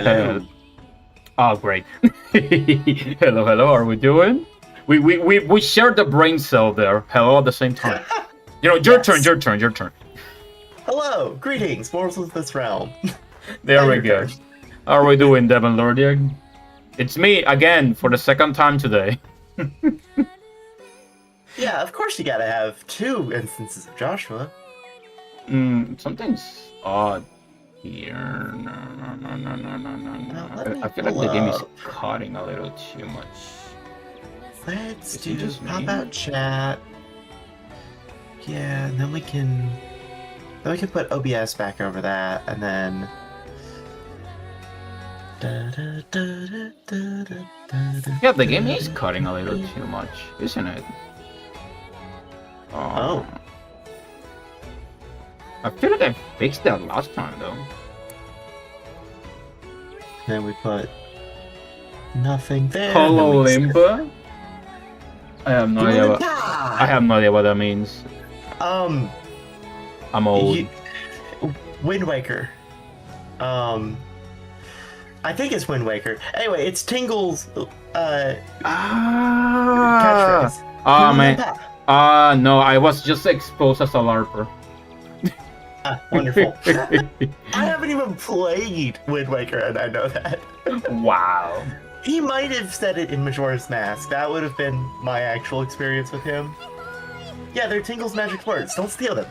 Hello. Oh, great. Hello, hello. Are we doing? We shared the brain cell there. Hello at the same time. Your Yes. turn. Your turn. Hello, greetings, mortals of this realm. There we Your go. turn. How are we doing, Devon Lordiag? It's me again for the second time today. Yeah, of course you gotta have 2 instances of Joshua. Something's odd here. No. Let me I feel like pull the game is up. cutting a little too much. Let's Is it do just pop me? out chat. Yeah, and then we can put OBS back over that, and then. Yeah, the game is cutting a little too much, isn't it? Oh. I feel like I fixed that last time though. Then we put nothing there. Hollow and then we Limba? I have no idea what I have no idea what that means. I'm old. Wind Waker. I think it's Wind Waker. Anyway, it's Tingle's Ah, catchphrase. ah, man. Hula No, I was just exposed as a LARPer. Wonderful. I haven't even played Wind Waker, and I know that. Wow. He might have said it in Majora's Mask. That would have been my actual experience with him. Yeah, they're Tingle's magic words. Don't steal them.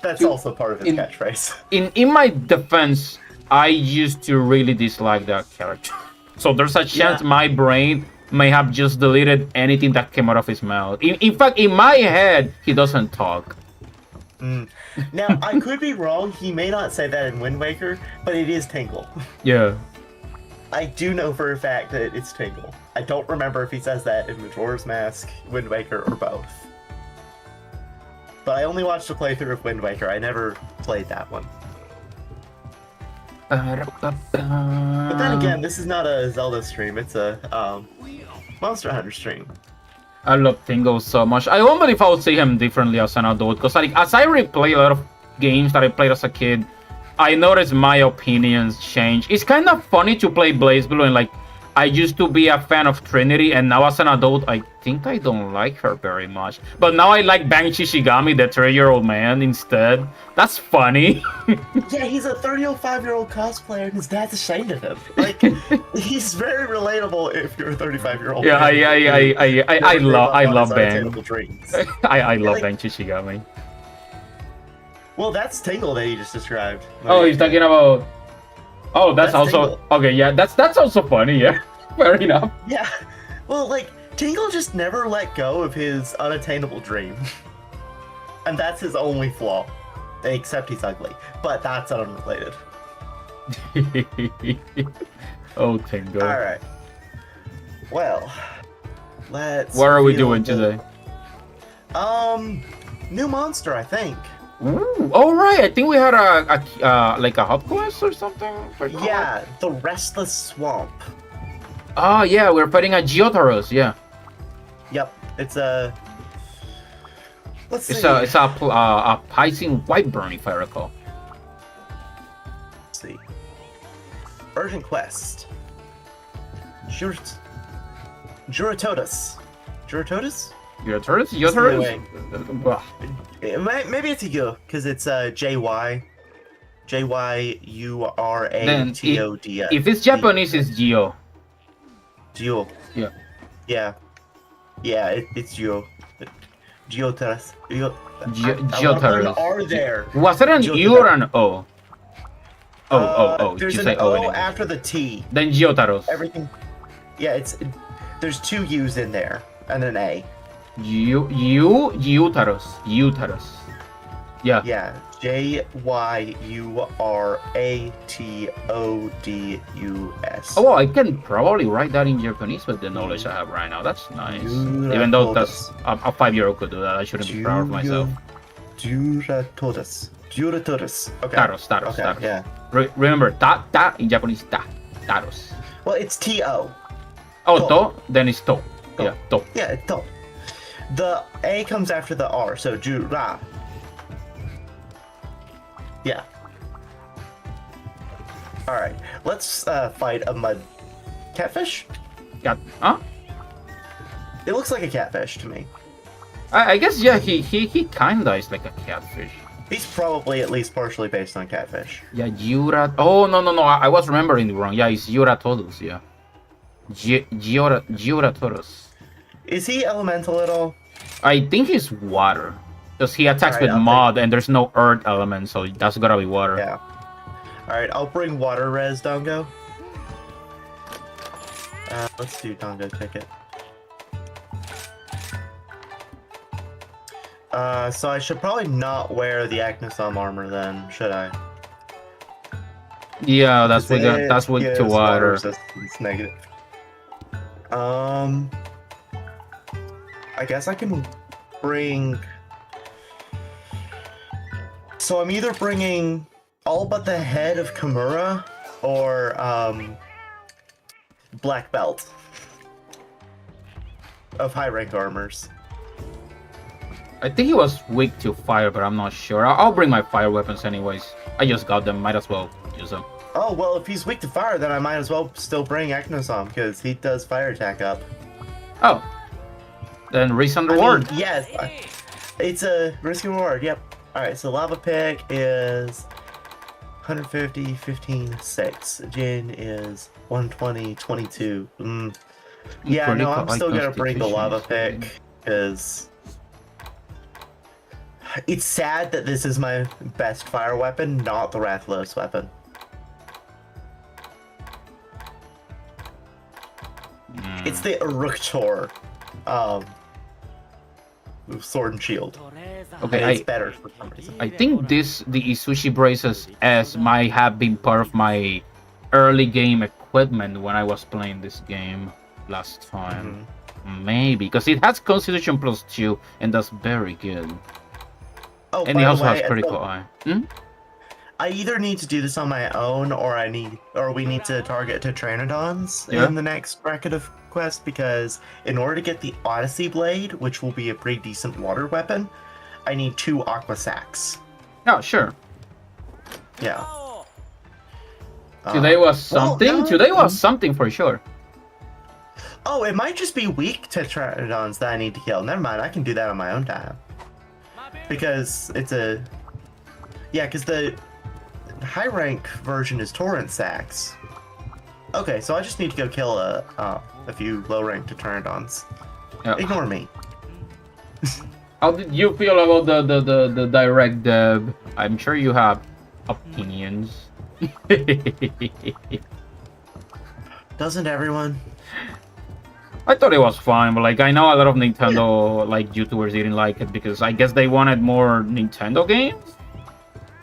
That's also part of his catchphrase. In my defense, I used to really dislike that character. So there's a chance my brain may have just deleted anything that came out of his mouth. In fact, in my head, he doesn't talk. Now, I could be wrong. He may not say that in Wind Waker, but it is Tingle. Yeah. I do know for a fact that it's Tingle. I don't remember if he says that in Majora's Mask, Wind Waker, or both. But I only watched a playthrough of Wind Waker. I never played that one. But then again, this is not a Zelda stream. It's a Monster Hunter stream. I love Tingle so much. I wonder if I would see him differently as an adult. Because like, as I replay a lot of games that I played as a kid, I noticed my opinions change. It's kind of funny to play BlazBlue and like, I used to be a fan of Trinity, and now as an adult, I think I don't like her very much. But now I like Bang Shishigami, the 3-year-old man, instead. That's funny. Yeah, he's a 35-year-old cosplayer, and his dad's ashamed of him. Like, he's very relatable if you're a 35-year-old. Yeah, I love Bang. Dreams. I love Bang Shishigami. Well, that's Tingle that he just described. Oh, he's talking about. Oh, that's also Tingle. okay. Yeah, that's also funny. Yeah, fair enough. Yeah, well, like Tingle just never let go of his unattainable dream, and that's his only flaw. Except he's ugly, but that's unrelated. Oh, Tingle. All right. Well, let's. What are we doing today? New monster, I think. Ooh, all right. I think we had a like a hub quest or something. Yeah, the Restless Swamp. Oh yeah, we're fighting a Geotaros. Yeah. Yep, it's a. Let's see. It's a Piscine Wyvern, if I recall. Let's see. Urgent quest. Juratotus. Juratotus? Geotaros? Maybe it's a U, because it's JY. JYURATODS. If it's Japanese, it's Geo. Geo. Yeah. Yeah. Yeah, it's Geo. Geotaros. Geotaros. R there. Was it an U or an O? Oh. There's you an say O anyway. after the T. Then Geotaros. Everything. Yeah, there's two U's in there and an A. Geotaros. Yeah. Yeah. JYURATODUS. Oh, well, I can probably write that in Japanese with the knowledge I have right now. That's nice. Even though that's a 5-year-old could do that, I shouldn't be proud of myself. Juratotus. Okay. Taros. Okay, yeah. Remember, ta in Japanese, taros. Well, it's T-O. Oh, to, then it's to. Yeah, to. Yeah, it's to. The A comes after the R, so Jura. Yeah. Alright, let's fight a mud catfish. Huh? It looks like a catfish to me. I guess, yeah, he kinda is like a catfish. He's probably at least partially based on catfish. Yeah, Oh, no, I was remembering wrong. Yeah, it's Juratodos, yeah. Juratodos. Is he elemental at all? I think he's water. Because he attacks with mud and there's no earth element, so that's gotta be water. Yeah. Alright, I'll bring water res, Dongo. Let's do Dongo ticket. So I should probably not wear the Agnesum armor then, should I? Yeah, that's weak to water. Resistance negative. I guess I can bring... So I'm either bringing all but the head of Kimura or black belt of high rank armors. I think he was weak to fire, but I'm not sure. I'll bring my fire weapons anyways. I just got them. Might as well use them. Oh, well, if he's weak to fire, then I might as well still bring Eknosom, because he does fire attack up. Oh. Then reason reward. Yes. It's a risk and reward, yep. Alright, so Lava Pick is 150, 15, 6. Jin is 120, 22. Yeah, no, I'm still gonna bring the Lava Pick, because it's sad that this is my best fire weapon, not the Rathalos weapon. It's the Uruktor, sword and shield. Okay, it's better for some reason. I think the Isushi braces S might have been part of my early game equipment when I was playing this game last time. Maybe, because it has Constitution +2, and that's very good. Oh, and it also has critical eye. I either need to do this on my own, or we need to target Tetranodons in the next bracket of quest, because in order to get the Odyssey Blade, which will be a pretty decent water weapon, I need 2 Aqua Sacks. Oh, sure. Yeah. Today was something. Well, no. Today was something for sure. Oh, it might just be weak Tetranodons that I need to kill. Never mind, I can do that on my own time. Because it's a... Yeah, because the high rank version is Torrent Sacks. Okay, so I just need to go kill a few low rank Tetranodons. Yep. Ignore me. How did you feel about the direct deb? I'm sure you have opinions. Doesn't everyone? I thought it was fine, but like I know a lot of Nintendo like YouTubers didn't like it because I guess they wanted more Nintendo games.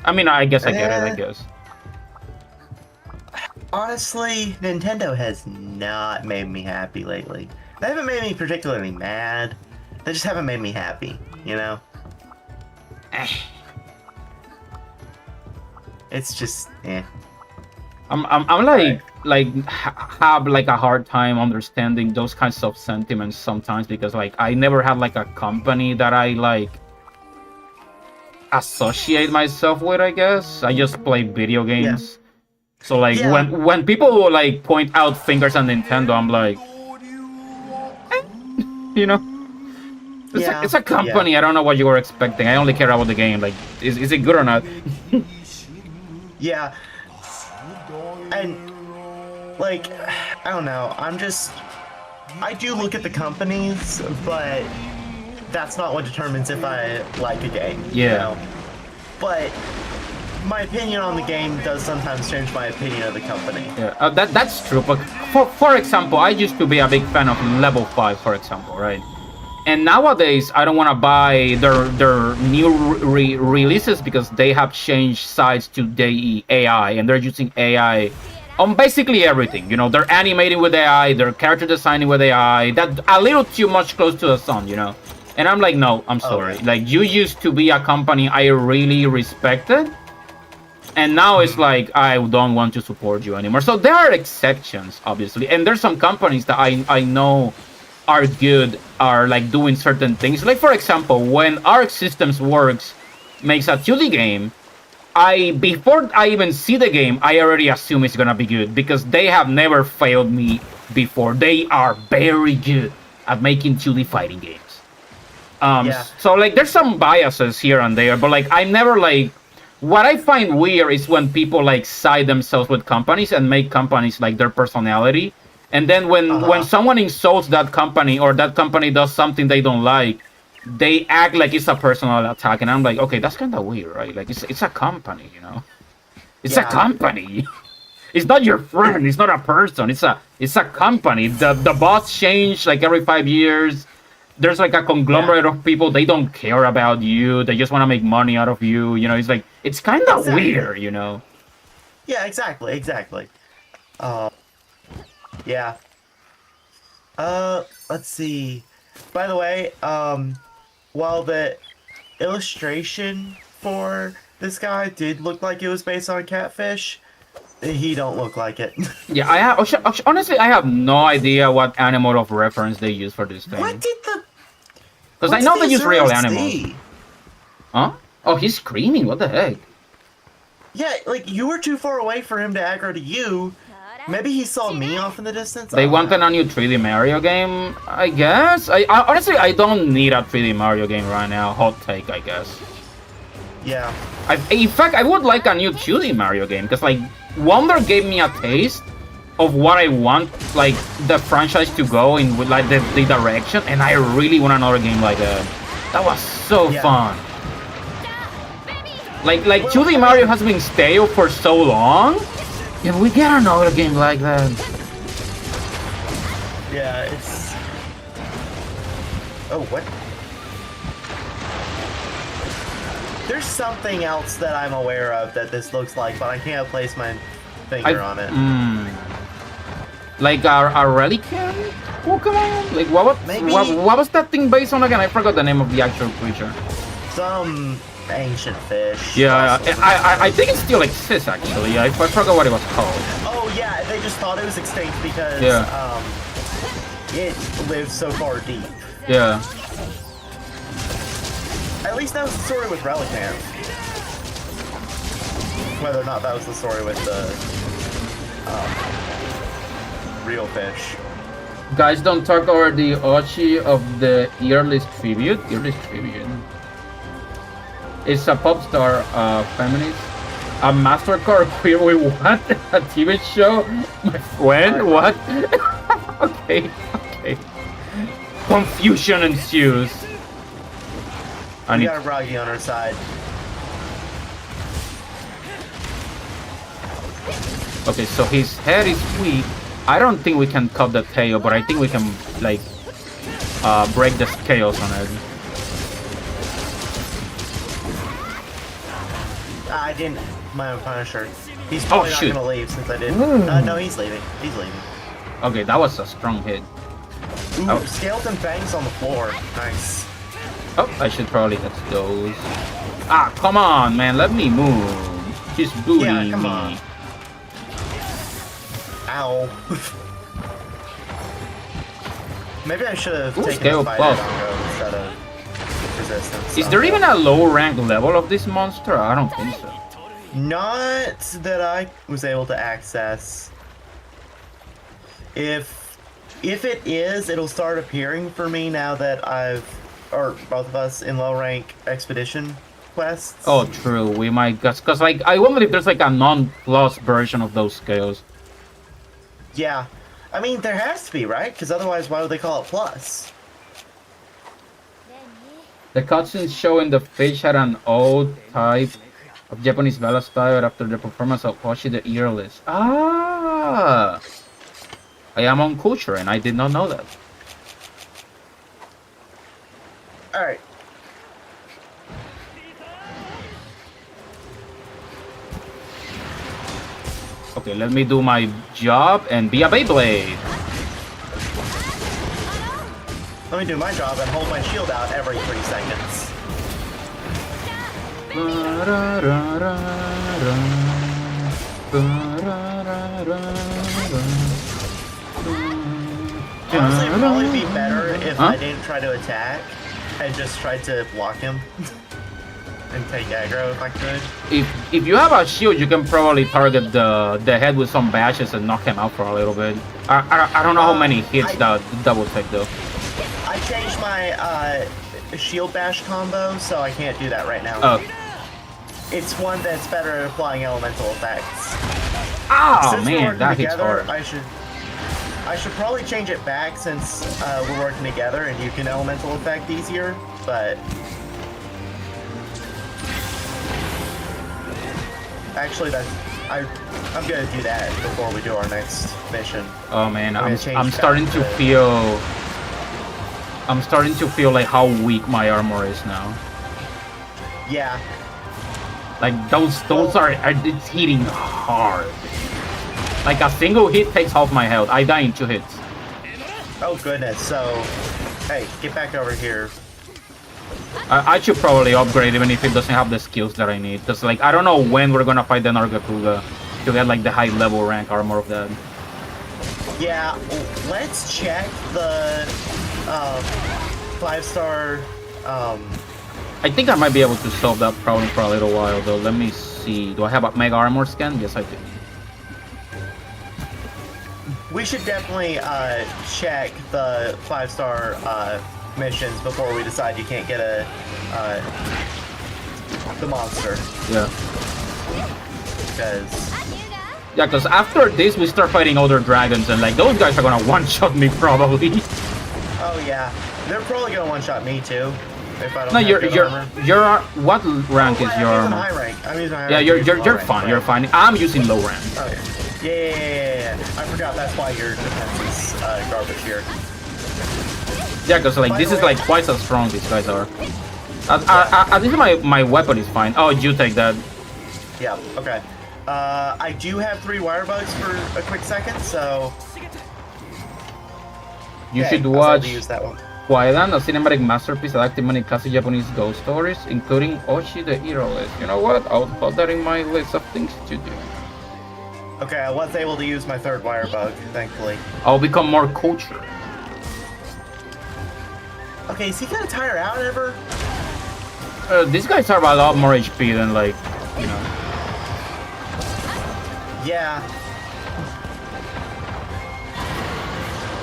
I mean, I guess I get it. I guess. Honestly, Nintendo has not made me happy lately. They haven't made me particularly mad. They just haven't made me happy, you know? It's just, I'm have like a hard time understanding those kinds of sentiments sometimes because like I never had like a company that I like associate myself with. I guess I just play video games. So like when people like point out fingers at Nintendo, I'm like, you know, it's a company. I don't know what you were expecting. I only care about the game. Like, is it good or not? Yeah. And like, I don't know. I do look at the companies, but that's not what determines if I like a game. Yeah. You know? But my opinion on the game does sometimes change my opinion of the company. Yeah, that's true. But for example, I used to be a big fan of Level 5, for example, right? And nowadays, I don't want to buy their new releases because they have changed sides to the AI, and they're using AI on basically everything. You know, they're animating with AI, they're character designing with AI. That's a little too much close to the sun, you know? And I'm like, no, I'm sorry. Okay. Like, you used to be a company I really respected, and now it's like, I don't want to support you anymore. So there are exceptions, obviously. And there's some companies that I know are good, are like doing certain things. Like, for example, when Arc Systems Works makes a 2D game, before I even see the game, I already assume it's gonna be good because they have never failed me before. They are very good at making 2D fighting games. So like there's some biases here and there, but like I never like, what I find weird is when people like side themselves with companies and make companies like their personality. And then when someone insults that company or that company does something they don't like, they act like it's a personal attack. And I'm like, okay, that's kind of weird, right? Like it's a company, you know? It's a company. It's not your friend. It's not a person. It's a company. The boss change like every 5 years. There's like a conglomerate of people. They don't care about you. They just want to make money out of you. You know, it's like, it's kind of weird, you know? Yeah, exactly. Yeah. Let's see. By the way, while the illustration for this guy did look like it was based on Catfish, he don't look like it. Yeah, honestly, I have no idea what animal of reference they use for this thing. What did Because I know they use real animals. Huh? Oh, he's screaming. What the heck? Yeah, like, you were too far away for him to aggro to you. Maybe he saw me off in the distance. They wanted a new 3D Mario game, I guess. I honestly, I don't need a 3D Mario game right now. Hot take, I guess. Yeah. In fact, I would like a new 2D Mario game, because, like, Wonder gave me a taste of what I want, like, the franchise to go in with, like, the direction, and I really want another game like that. That was so fun. Like, 2D Mario has been stale for so long. Yeah, we get another game like that. Yeah, it's... Oh, what? There's something else that I'm aware of that this looks like, but I can't place my finger on it. Like a Relican Pokemon? Like what was that thing based on again? I forgot the name of the actual creature. Some ancient fish. Yeah, I think it still exists actually. I forgot what it was called. Oh yeah, they just thought it was extinct because it lives so far deep. Yeah. At least that was the story with Relican. Whether or not that was the story with the real fish. Guys, don't talk over the Ochi of the Earless Tribute. Earless Tribute. It's a pop star, feminist. A mastercard queer with what? A TV show? My friend? What? Okay. Confusion ensues. We got a Ragi on our side. Okay, so his head is weak. I don't think we can cut the tail, but I think we can, like, break the scales on it. I didn't. My own Punisher. He's probably not gonna leave since I did. No, he's leaving. He's leaving. Okay, that was a strong hit. Ooh, skeleton fangs on the floor. Nice. Oh, I should probably hit those. Ah, come on, man. Let me move. Just booty come me. on. Ow. Maybe I should have taken a spider dongo instead of resistance. Is there even a low rank level of this monster? I don't think so. Not that I was able to access. If it is, it'll start appearing for me now that or both of us in low rank expedition quests. Oh, true. We might guess, cause like I wonder if there's like a non-plus version of those scales. Yeah, I mean there has to be, right? Because otherwise, why would they call it plus? The cutscenes showing the fish had an old type of Japanese ballad style after the performance of Hoshi the Earless. Ah, I am on culture and I did not know that. All right. Okay, let me do my job and be a Beyblade. Let me do my job and hold my shield out every 3 seconds. Honestly, it'd probably be better if I didn't try to attack and just tried to block him and take aggro if I could. If you have a shield, you can probably target the head with some bashes and knock him out for a little bit. I don't know how many hits that will take though. I changed my shield bash combo, so I can't do that right now. Oh. It's one that's better at applying elemental effects. Oh man, that hits hard. I should probably change it back since we're working together and you can elemental effect easier, but actually I'm gonna do that before we do our next mission. Oh man, I'm starting to feel like how weak my armor is now. Yeah. Like those are it's hitting hard. Like a single hit takes half my health. I die in 2 hits. Oh goodness, so hey, get back over here. I should probably upgrade even if it doesn't have the skills that I need. Because like I don't know when we're gonna fight the Nargacuga to get like the high level rank armor of that. Yeah, let's check the 5-star. I think I might be able to solve that problem for a little while, though. Let me see. Do I have a mega armor scan? Yes, I do. We should definitely check the 5-star missions before we decide you can't get the monster. Yeah. Because after this we start fighting other dragons, and like those guys are gonna one-shot me probably. oh yeah, they're probably gonna one-shot me too. If I don't No, have good armor. what rank is your I'm using armor? high rank. I'm using high Yeah, rank. you're fine. You're fine. I'm using low rank. Okay. Yeah. I forgot that's why your defense is garbage here. Yeah, because like this is like twice as strong these guys are. At least my weapon is fine. Oh, you take that. Yeah. Okay. I do have 3 wire bugs for a quick second, so You should I was able watch to use that one. Kwaidan, a cinematic masterpiece adapting many classic Japanese ghost stories, including Oshi the Heroeless. You know what? I'll put that in my list of things to do. Okay, I was able to use my 3rd wire bug, thankfully. I'll become more cultured. Okay, is he gonna tire out ever? These guys have a lot more HP than like, you know. Yeah.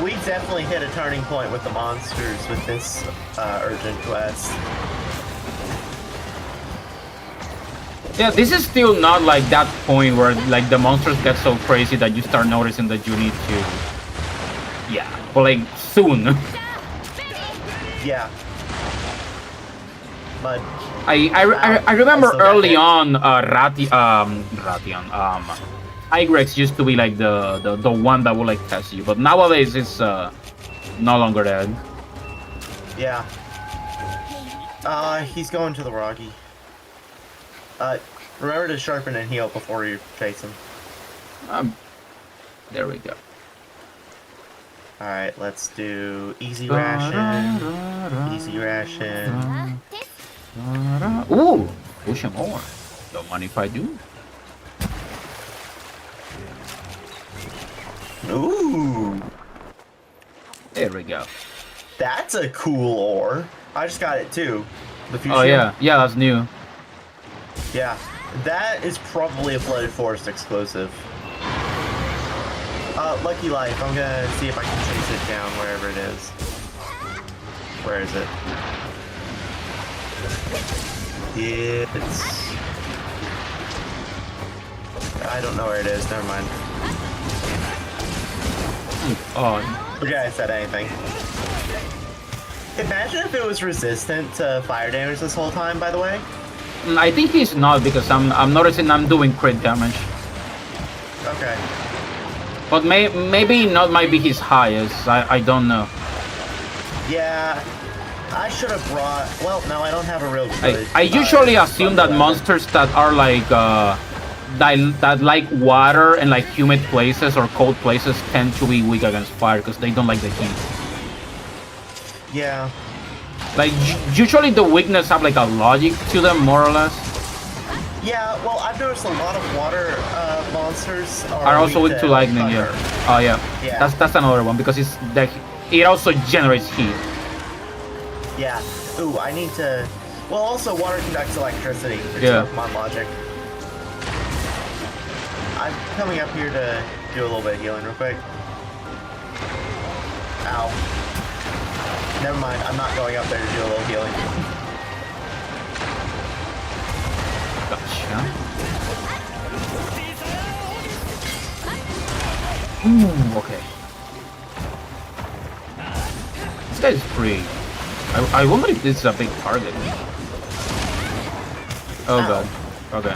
We definitely hit a turning point with the monsters with this urgent quest. Yeah, this is still not like that point where like the monsters get so crazy that you start noticing that you need to. Yeah, but like soon. Yeah. But I remember early on Ygrex used to be like the one that would like test you, but nowadays it's no longer that. yeah. He's going to the Rocky. Remember to sharpen and heal before you chase him. There we go. Alright, let's do easy ration. Easy ration. Ooh, push him more. Don't mind if I do. Ooh. There we go. That's a cool ore. I just got it too. The fusion. Oh yeah, that's new. Yeah. That is probably a Flooded Forest exclusive. Lucky Life. I'm gonna see if I can chase it down wherever it is. Where is it? It's... I don't know where it is. Never mind. Oh. Forget I said anything. Imagine if it was resistant to fire damage this whole time, by the way. I think he's not, because I'm noticing I'm doing crit damage. Okay. But maybe not might be his highest. I don't know. Yeah. I should have brought... Well, no, I don't have a real good... I usually assume that monsters that are like... that like water and like humid places or cold places tend to be weak against fire because they don't like the heat. Yeah. Like usually the weakness have like a logic to them, more or less. Yeah, well, I've noticed a lot of water monsters are also weak to lightning. thunder. Yeah. Oh yeah. Yeah. That's another one because it's like it also generates heat. Yeah. Ooh, I need to... Well, also water conducts electricity. It's Yeah. Pokemon logic. I'm coming up here to do a little bit of healing real quick. Ow. Never mind, I'm not going up there to do a little healing. Gotcha. Ooh, okay. This guy is free. I wonder if this is a big target. Oh god. Okay.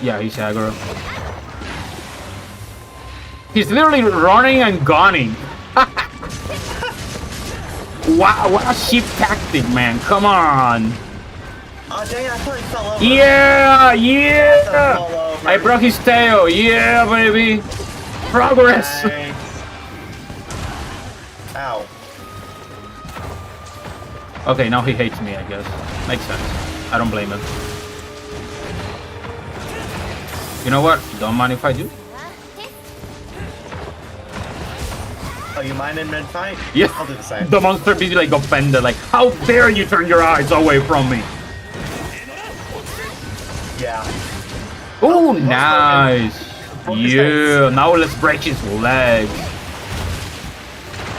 Yeah, he's aggro. He's literally running and gunning. Wow, what a cheap tactic, man. Come on. Oh, dang it, I thought he fell over. Yeah, yeah. Fall over. I broke his tail. Yeah, baby. Progress. Nice. Ow. Okay, now he hates me, I guess. Makes sense. I don't blame him. You know what? Don't mind if I do. you mind in mid-fight? Yeah. I'll do the same. The monster be like offended, like, how dare you turn your eyes away from me? Yeah. Oh, nice. Yeah, now let's break his legs.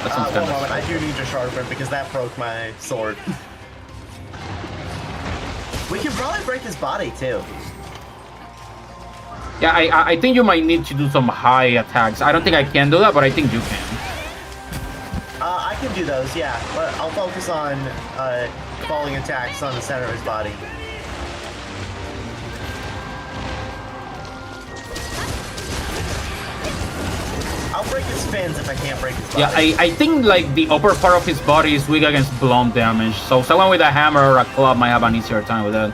That sounds One kind moment, I of do need to sharpen because that broke my sword. We can probably break his body too. Yeah, I think you might need to do some high attacks. I don't think I can do that, but I think you can. I can do those, yeah. But I'll focus on falling attacks on the center of his body. I'll break his fins if I can't break his body. Yeah, I think like the upper part of his body is weak against blunt damage. So someone with a hammer or a club might have an easier time with that.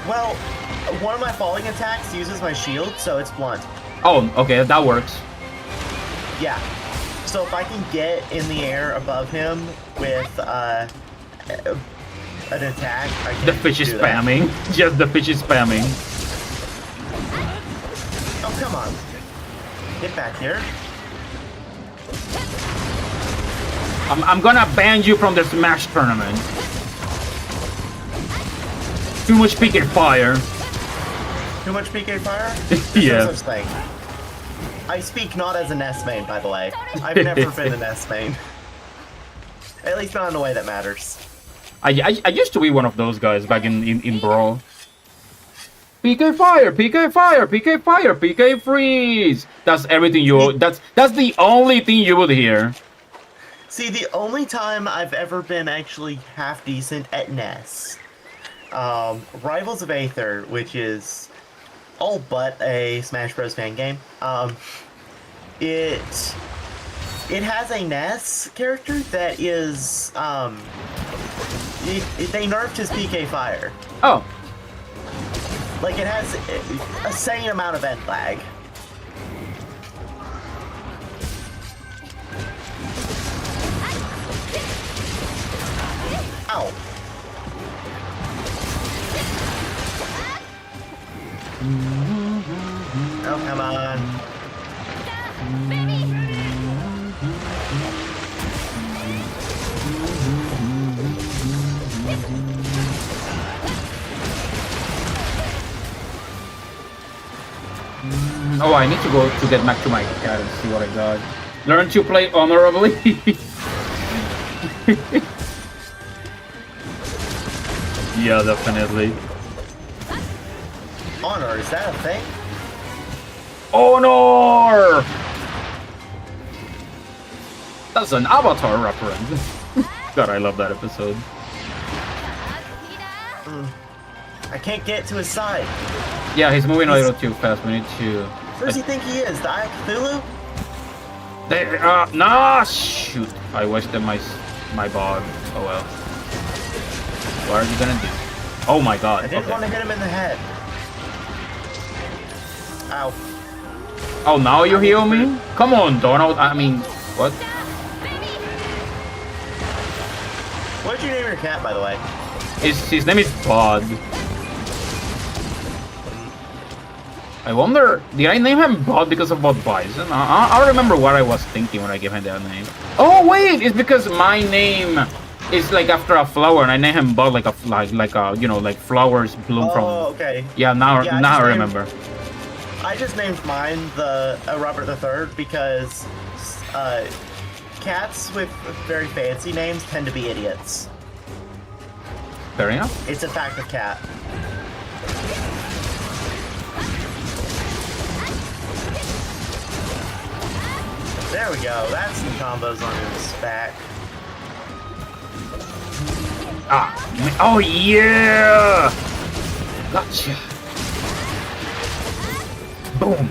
Well, one of my falling attacks uses my shield, so it's blunt. Oh, okay, that works. Yeah. So if I can get in the air above him with an attack, I can The fish is do that. spamming. Just the fish is spamming. Oh, come on. Get back here. I'm gonna ban you from the Smash tournament. Too much PK fire. Too much PK fire? Yeah. No such thing. I speak not as a Nest main, by the way. I've never been a Nest main. At least not in a way that matters. I used to be one of those guys back in Brawl. PK fire, PK fire, PK fire, PK freeze. That's everything you. That's the only thing you would hear. See, the only time I've ever been actually half decent at Ness, Rivals of Aether, which is all but a Smash Bros. Fan game. It has a Ness character that is they nerfed his PK fire. Oh. Like, it has a sane amount of end lag. Ow. Oh, come on. Oh, I need to go to get back to my cat and see what I got. Learn to play honorably. Yeah, definitely. Honor, is that a thing? Honor! That's an Avatar reference. God, I love that episode. I can't get to his side. Yeah, he's moving a little too fast. We need to... Where does he think he is? The Eye of Cthulhu? There, nah, shoot. I wasted my bod. Oh well. What are you gonna do? Oh my god. I didn't want to hit him in the head. Ow. Oh, now you heal me? Come on, Donald. I mean, what? What did you name your cat, by the way? His name is Bod. I wonder, did I name him Bod because of Bod Bison? I remember what I was thinking when I gave him that name. Oh wait, it's because my name is like after a flower, and I name him Bod like a you know, like flowers bloom from. Oh, okay. Yeah, now I remember. I just named mine the Robert III because cats with very fancy names tend to be idiots. Fair enough. It's a fact of cat. There we go. That's some combos on his back. Ah, oh yeah! Gotcha. Boom.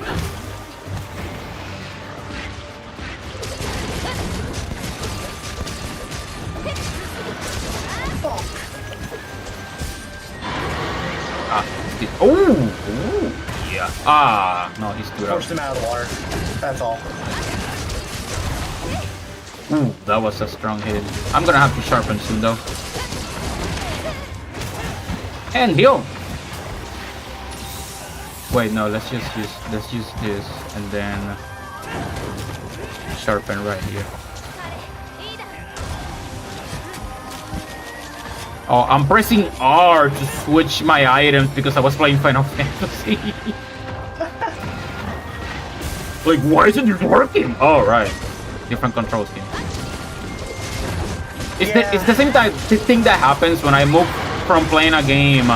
Oh, yeah. Ah, no, he's too Pushed him out of the water. That's all. Ooh, that was a strong hit. I'm gonna have to sharpen soon though. And heal. Wait, no, let's use this and then sharpen right here. Oh, I'm pressing R to switch my items because I was playing Final Fantasy. Like, why isn't it working? Oh, right. Different control scheme. It's the same thing that happens when I move from playing a game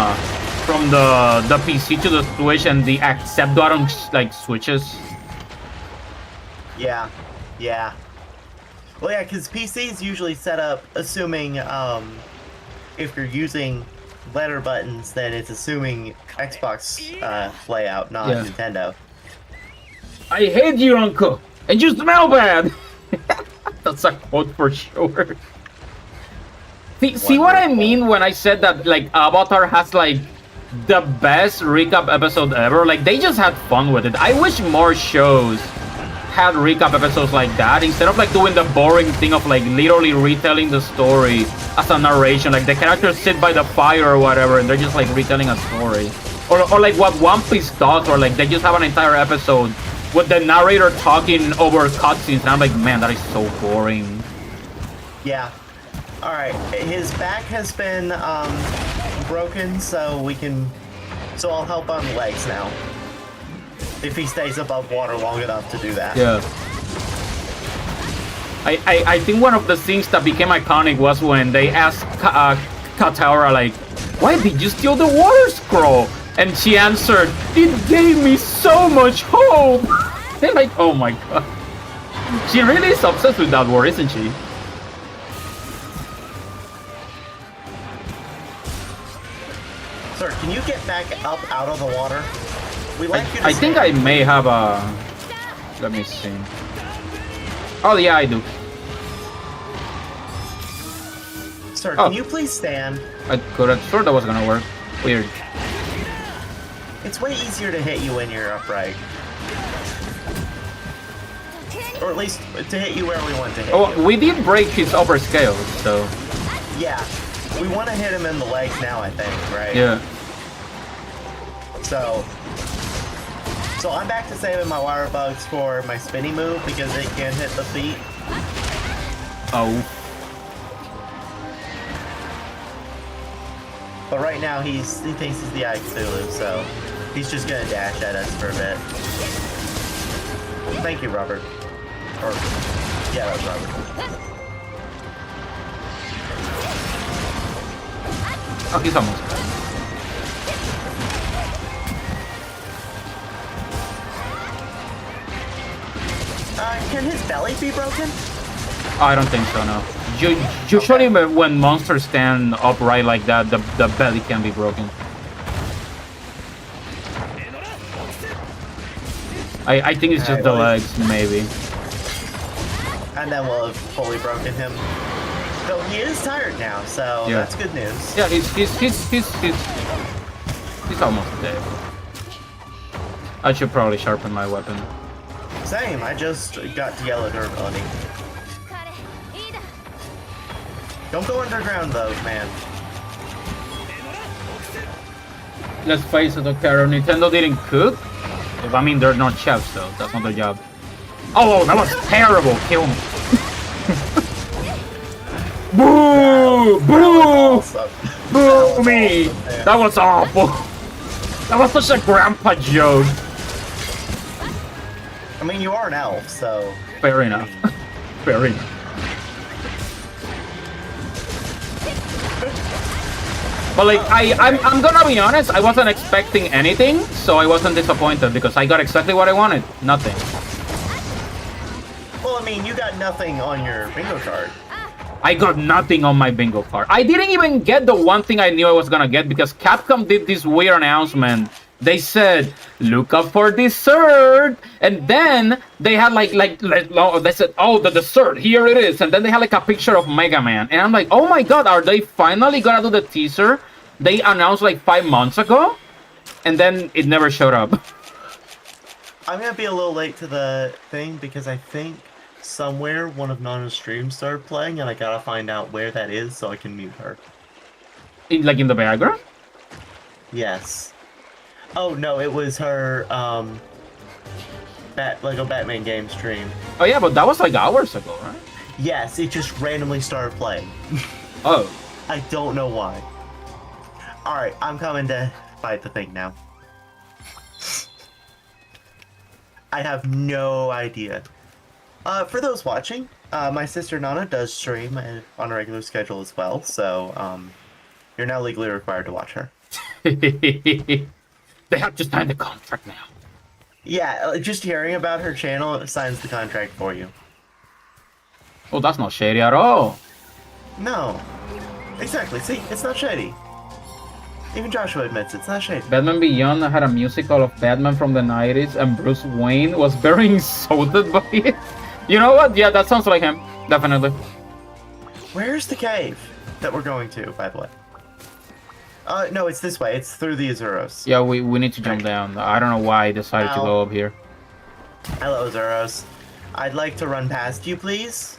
from the PC to the Switch and the accept button like switches. Yeah. Well, yeah, because PC is usually set up assuming if you're using letter buttons, then it's assuming Xbox layout, not Nintendo. I hate you, Uncle, and you smell bad. That's a quote for sure. See what I mean when I said that like Avatar has like the best recap episode ever? Like they just had fun with it. I wish more shows had recap episodes like that instead of like doing the boring thing of like literally retelling the story as a narration. Like the characters sit by the fire or whatever and they're just like retelling a story. Or like what One Piece does, or like they just have an entire episode with the narrator talking over cutscenes, and I'm like, man, that is so boring. Yeah. Alright, his back has been broken, so I'll help on the legs now. If he stays above water long enough to do that. Yeah. I think one of the things that became iconic was when they asked Katara, like, why did you steal the water scroll? And she answered, it gave me so much hope. They're like, oh my god. She really is obsessed with that word, isn't she? Sir, can you get back up out of the water? We like you to I think I may have a... Let me see. Oh yeah, I do. Sir, can you please stand? I could have thought that was gonna work. Weird. It's way easier to hit you when you're upright. Or at least to hit you where we want to hit you. We did break his upper scale, so... Yeah. We want to hit him in the legs now, I think, right? Yeah. So I'm back to saving my wire bugs for my spinny move because it can hit the feet. Oh. But right now he thinks he's the Eye Cthulhu, so he's just gonna dash at us for a bit. Thank you, Robert. Or yeah, that was Robert. Oh, he's almost. Can his belly be broken? I don't think so, no. Usually when monsters stand upright like that, the belly can be broken. I think it's just the legs, maybe. And then we'll have fully broken him. Though he is tired now, so that's good news. Yeah, he's almost dead. I should probably sharpen my weapon. Same, I just got yellow durability. Don't go underground though, man. Let's face it, okay, Nintendo didn't cook? I mean, they're not chefs though, that's not their job. Oh, that was terrible, kill me. Boo! Boo! Boo me! That was awful. That was such a grandpa joke. I mean, you are an elf, so... Fair enough. Fair enough. But like, I'm gonna be honest, I wasn't expecting anything, so I wasn't disappointed because I got exactly what I wanted. Nothing. Well, I mean, you got nothing on your bingo card. I got nothing on my bingo card. I didn't even get the one thing I knew I was gonna get because Capcom did this weird announcement. They said, look up for dessert. And then they had like they said, oh, the dessert, here it is. And then they had like a picture of Mega Man. And I'm like, oh my god, are they finally gonna do the teaser they announced like 5 months ago? And then it never showed up. I'm gonna be a little late to the thing because I think somewhere one of Nana's streams started playing and I gotta find out where that is so I can mute her. Like in the background? Yes. Oh no, it was her Lego Batman game stream. Oh yeah, but that was like hours ago, right? Yes, it just randomly started playing. Oh. I don't know why. Alright, I'm coming to fight the thing now. I have no idea. For those watching, my sister Nana does stream on a regular schedule as well, so you're now legally required to watch her. They have to sign the contract now. Yeah, just hearing about her channel signs the contract for you. Oh, that's not shady at all. No. Exactly, see, it's not shady. Even Joshua admits it's not shady. Batman Beyond had a musical of Batman from the 90s, and Bruce Wayne was very insulted by it. You know what? Yeah, that sounds like him. Definitely. Where's the cave that we're going to, by the way? No, it's this way. It's through the Azuros. Yeah, we need to jump down. I don't know why I decided to go up here. Hello, Azuros. I'd like to run past you, please.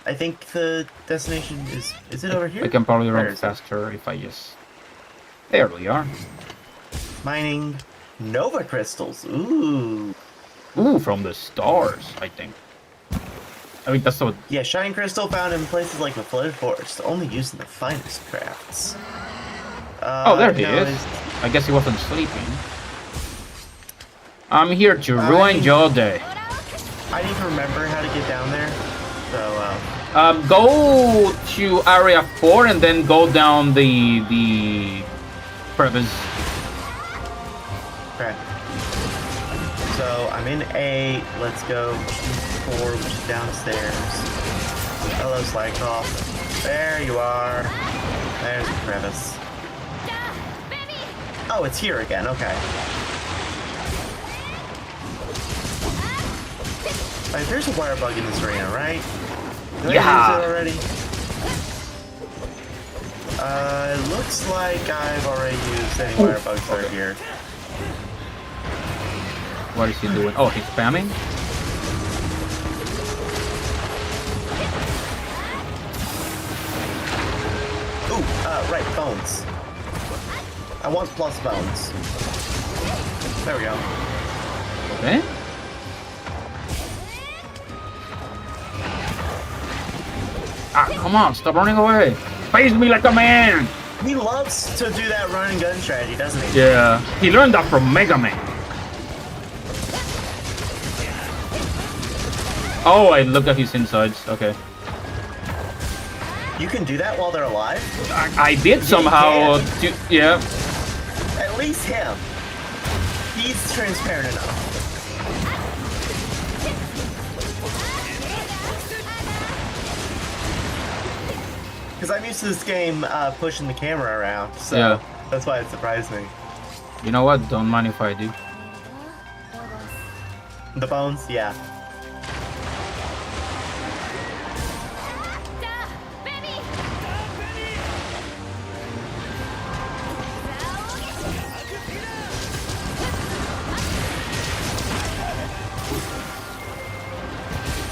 I think the destination is it over here? I can probably run faster if I just... There we are. Mining Nova crystals. Ooh. Ooh, from the stars, I think. I mean, that's so... Yeah, shine crystal found in places like the flooded forest, only used in the finest crafts. Oh, there he is. I guess he wasn't sleeping. I'm here to ruin your day. I need to remember how to get down there. So, go to area 4 and then go down the crevice. Okay. So I'm in 8. Let's go to 4, which is downstairs. Hello, Slykoff. There you are. There's the crevice. Oh, it's here again. Okay. Like, there's a wire bug in this arena, right? Did I use it already? It looks like I've already used any wire bugs that are here. What is he doing? Oh, he's spamming? Ooh, right, bones. I want plus bones. There we go. Okay. Ah, come on, stop running away. Face me like a man. He loves to do that run and gun strategy, doesn't he? Yeah, he learned that from Mega Man. Oh, I looked at his insides. Okay. You can do that while they're alive? I did somehow. Yeah. At least him. He's transparent enough. Because I'm used to this game pushing the camera around, so yeah. That's why it surprised me. You know what? Don't mind if I do. The bones? Yeah.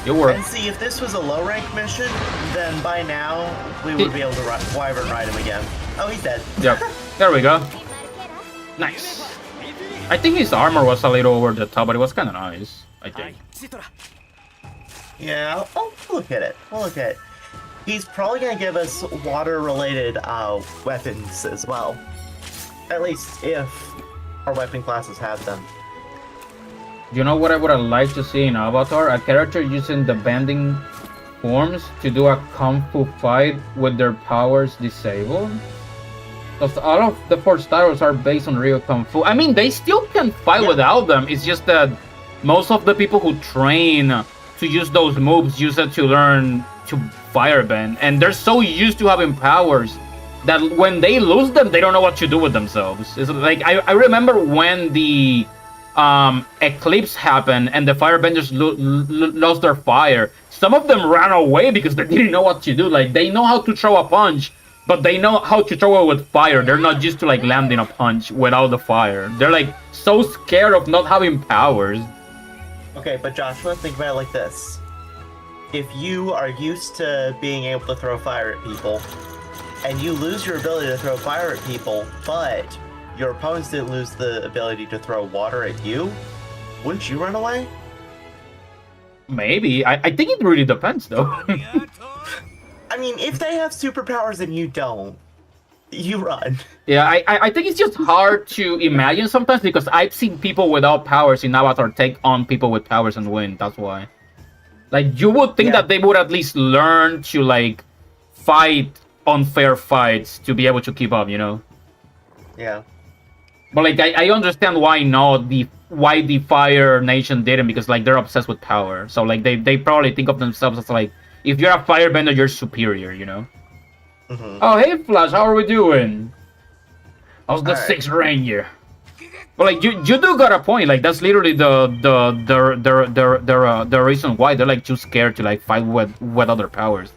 It worked. And see, if this was a low rank mission, then by now we would be able to wyvern ride him again. Oh, he's dead. Yep. There we go. Nice. I think his armor was a little over the top, but it was kind of nice, I think. Yeah, I'll look at it. We'll look at it. He's probably going to give us water-related weapons as well. At least if our weapon classes have them. You know what I would have liked to see in Avatar? A character using the bending forms to do a kung fu fight with their powers disabled. Because all of the 4 styles are based on real kung fu. I mean, they still can fight without them. It's just that most of the people who train to use those moves use it to learn to firebend. And they're so used to having powers that when they lose them, they don't know what to do with themselves. It's like, I remember when the eclipse happened and the firebenders lost their fire. Some of them ran away because they didn't know what to do. Like, they know how to throw a punch, but they know how to throw it with fire. They're not used to like landing a punch without the fire. They're like so scared of not having powers. Okay, but Joshua, think about it like this. If you are used to being able to throw fire at people, and you lose your ability to throw fire at people, but your opponents didn't lose the ability to throw water at you, Wouldn't you run away? Maybe. I think it really depends, though. I mean, if they have superpowers and you don't, you run. Yeah, I think it's just hard to imagine sometimes because I've seen people without powers in Avatar take on people with powers and win. That's why. Like, you would think that they would at least learn to, like, fight unfair fights to be able to keep up, you know? Yeah. But, like, I understand why not why the Fire Nation didn't, because, like, they're obsessed with power. So, like, they probably think of themselves as, like, if you're a firebender, you're superior, you know? Mm-hmm. Oh, hey, Flash, how are we doing? How's the All right. Sixth Ranger? But like you do got a point. Like that's literally the reason why they're like too scared to like fight with other powers.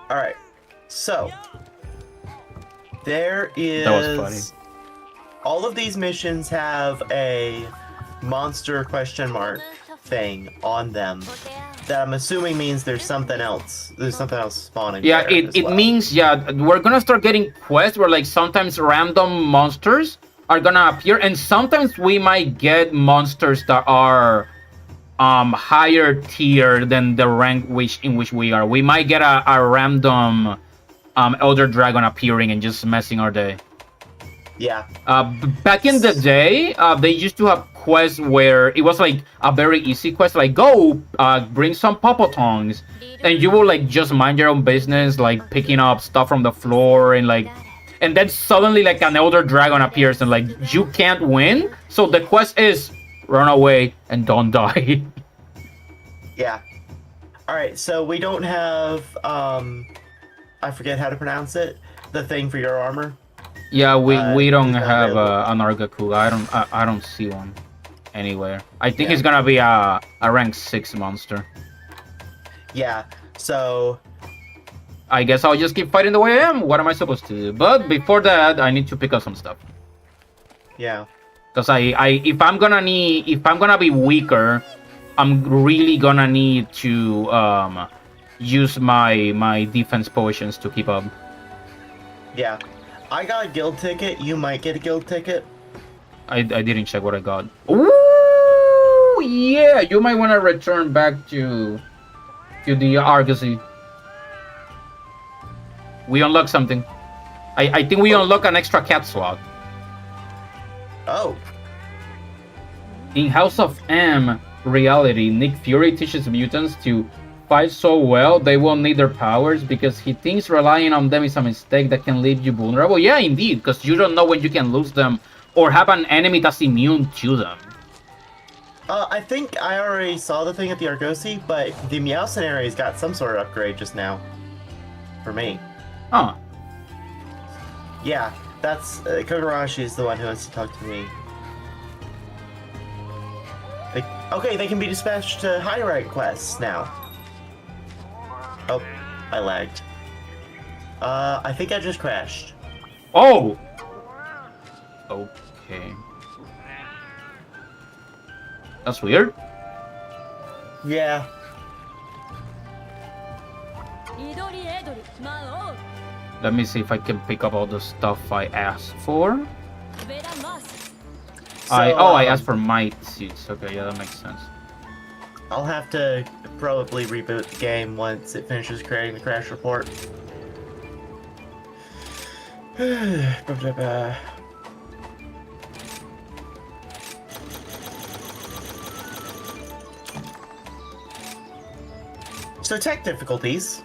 All right. So there is. That was funny. All of these missions have a monster question mark thing on them that I'm assuming means there's something else. There's something else spawning. Yeah, there as it well. means we're gonna start getting quests where like sometimes random monsters are gonna appear, and sometimes we might get monsters that are higher tier than the rank in which we are. We might get a random elder dragon appearing and just messing our day. Yeah. Back in the day, they used to have quests where it was like a very easy quest, like go bring some popotongs, and you will like just mind your own business, like picking up stuff from the floor, and then suddenly like an elder dragon appears and like you can't win. So the quest is run away and don't die. Yeah. All right. So we don't have I forget how to pronounce it. The thing for your armor. Yeah, we don't it's not have available. an Argaku. I don't see one anywhere. I think Yeah. it's gonna be a rank 6 monster. Yeah. So I guess I'll just keep fighting the way I am. What am I supposed to do? But before that, I need to pick up some stuff. yeah. Cause if I'm gonna be weaker, I'm really gonna need to use my defense potions to keep up. Yeah. I got a guild ticket. You might get a guild ticket. I didn't check what I got. Ooh, yeah, you might want to return back to the Argosy. We unlocked something. I think we unlock an extra cat slot. Oh. In House of M reality, Nick Fury teaches mutants to fight so well they won't need their powers because he thinks relying on them is a mistake that can leave you vulnerable. Yeah, indeed, because you don't know when you can lose them or have an enemy that's immune to them. I think I already saw the thing at the Argosy, but the Meowson area's got some sort of upgrade just now. For me. Huh. Yeah, that's Kogarashi is the one who wants to talk to me. Okay, they can be dispatched to high rank quests now. Oh, I lagged. I think I just crashed. Oh! Okay. That's weird. Yeah. Let me see if I can pick up all the stuff I asked for. So, I asked for might suits. Okay, yeah, that makes sense. I'll have to probably reboot the game once it finishes creating the crash report. So tech difficulties.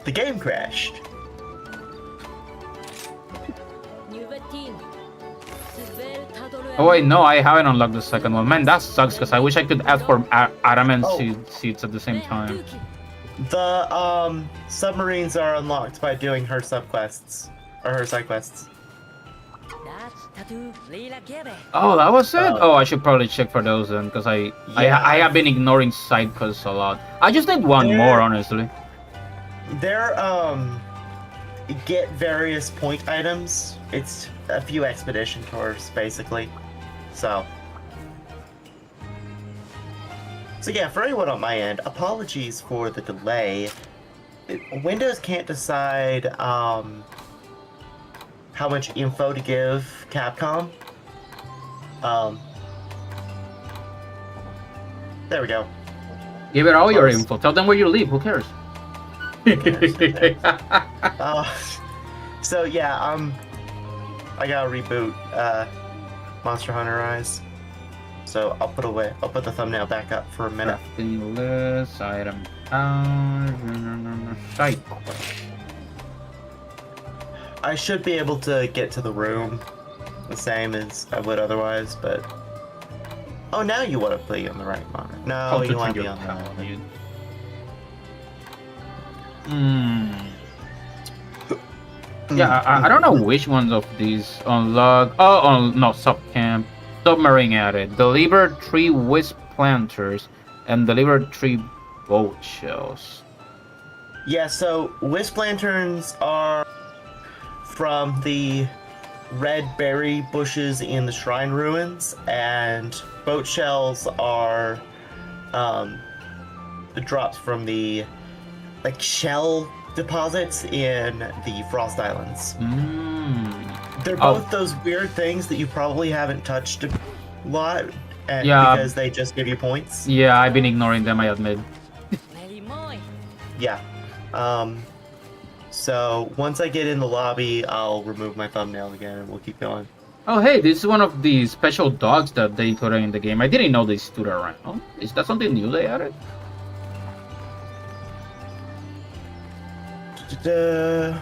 The game crashed. Oh wait, no, I haven't unlocked the second one. Man, that sucks because I wish I could ask for adamant seeds at the same time. The submarines are unlocked by doing her subquests or her side quests. Oh, that was it? Oh, I should probably check for those then, because I have been ignoring side quests a lot. I just need one more, honestly. They're get various point items. It's a few expedition tours, basically. So yeah, for anyone on my end, apologies for the delay. Windows can't decide how much info to give Capcom, Um, there we go. Give it all your Close. info. Tell them where you live. Who cares? So yeah, I gotta reboot Monster Hunter Rise. So I'll put the thumbnail back up for a minute. Crafting list, item side quest. I should be able to get to the room the same as I would otherwise, but oh, now you want to play on the right monitor. No, you want to be on the left. Yeah, I don't know which ones of these unlock. Oh, no, subcamp, submarine added, deliver 3 wisp planters, and deliver 3 boat shells. Yeah, so wisp lanterns are from the red berry bushes in the shrine ruins, and boat shells are the drops from the shell deposits in the Frost Islands. They're both those weird things that you probably haven't touched a lot, because they just give you points. Yeah, I've been ignoring them, I admit. Yeah. So once I get in the lobby, I'll remove my thumbnail again, and we'll keep going. Oh, hey, this is one of the special dogs that they put in the game. I didn't know they stood around. Oh, is that something new they added? I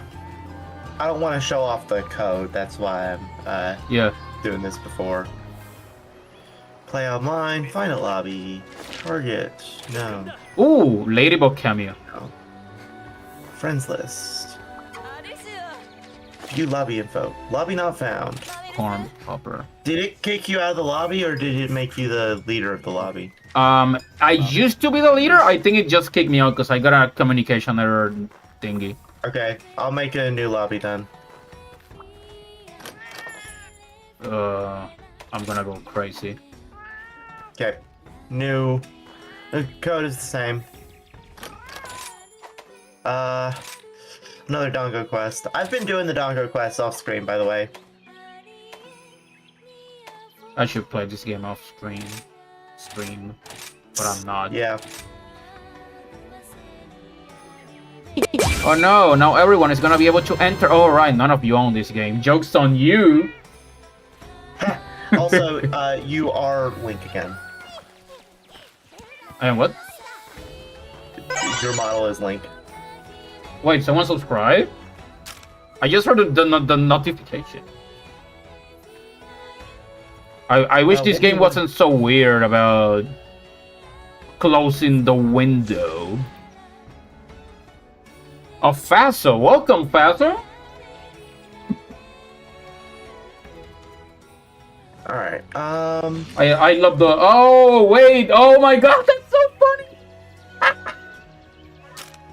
don't want to show off the code. That's why I'm doing this before. Play online, find a lobby, target, no. Ooh, Ladybug cameo. No. Friends list. View lobby info. Lobby not found. Corn popper. Did it kick you out of the lobby, or did it make you the leader of the lobby? I used to be the leader. I think it just kicked me out because I got a communication error thingy. Okay, I'll make a new lobby then. I'm gonna go crazy. Okay, new. The code is the same. Another Dongo quest. I've been doing the Dongo quest off screen, by the way. I should play this game off stream, but I'm not. Yeah. Oh no, now everyone is gonna be able to enter. Oh right, none of you own this game. Joke's on you! Also, you are Link again. And what? Your model is Link. Wait, someone subscribed? I just heard the notification. I wish this game wasn't so weird about closing the window. Oh, Faso. Welcome, Faso. Alright, I love the... Oh, wait. Oh, my God. That's so funny.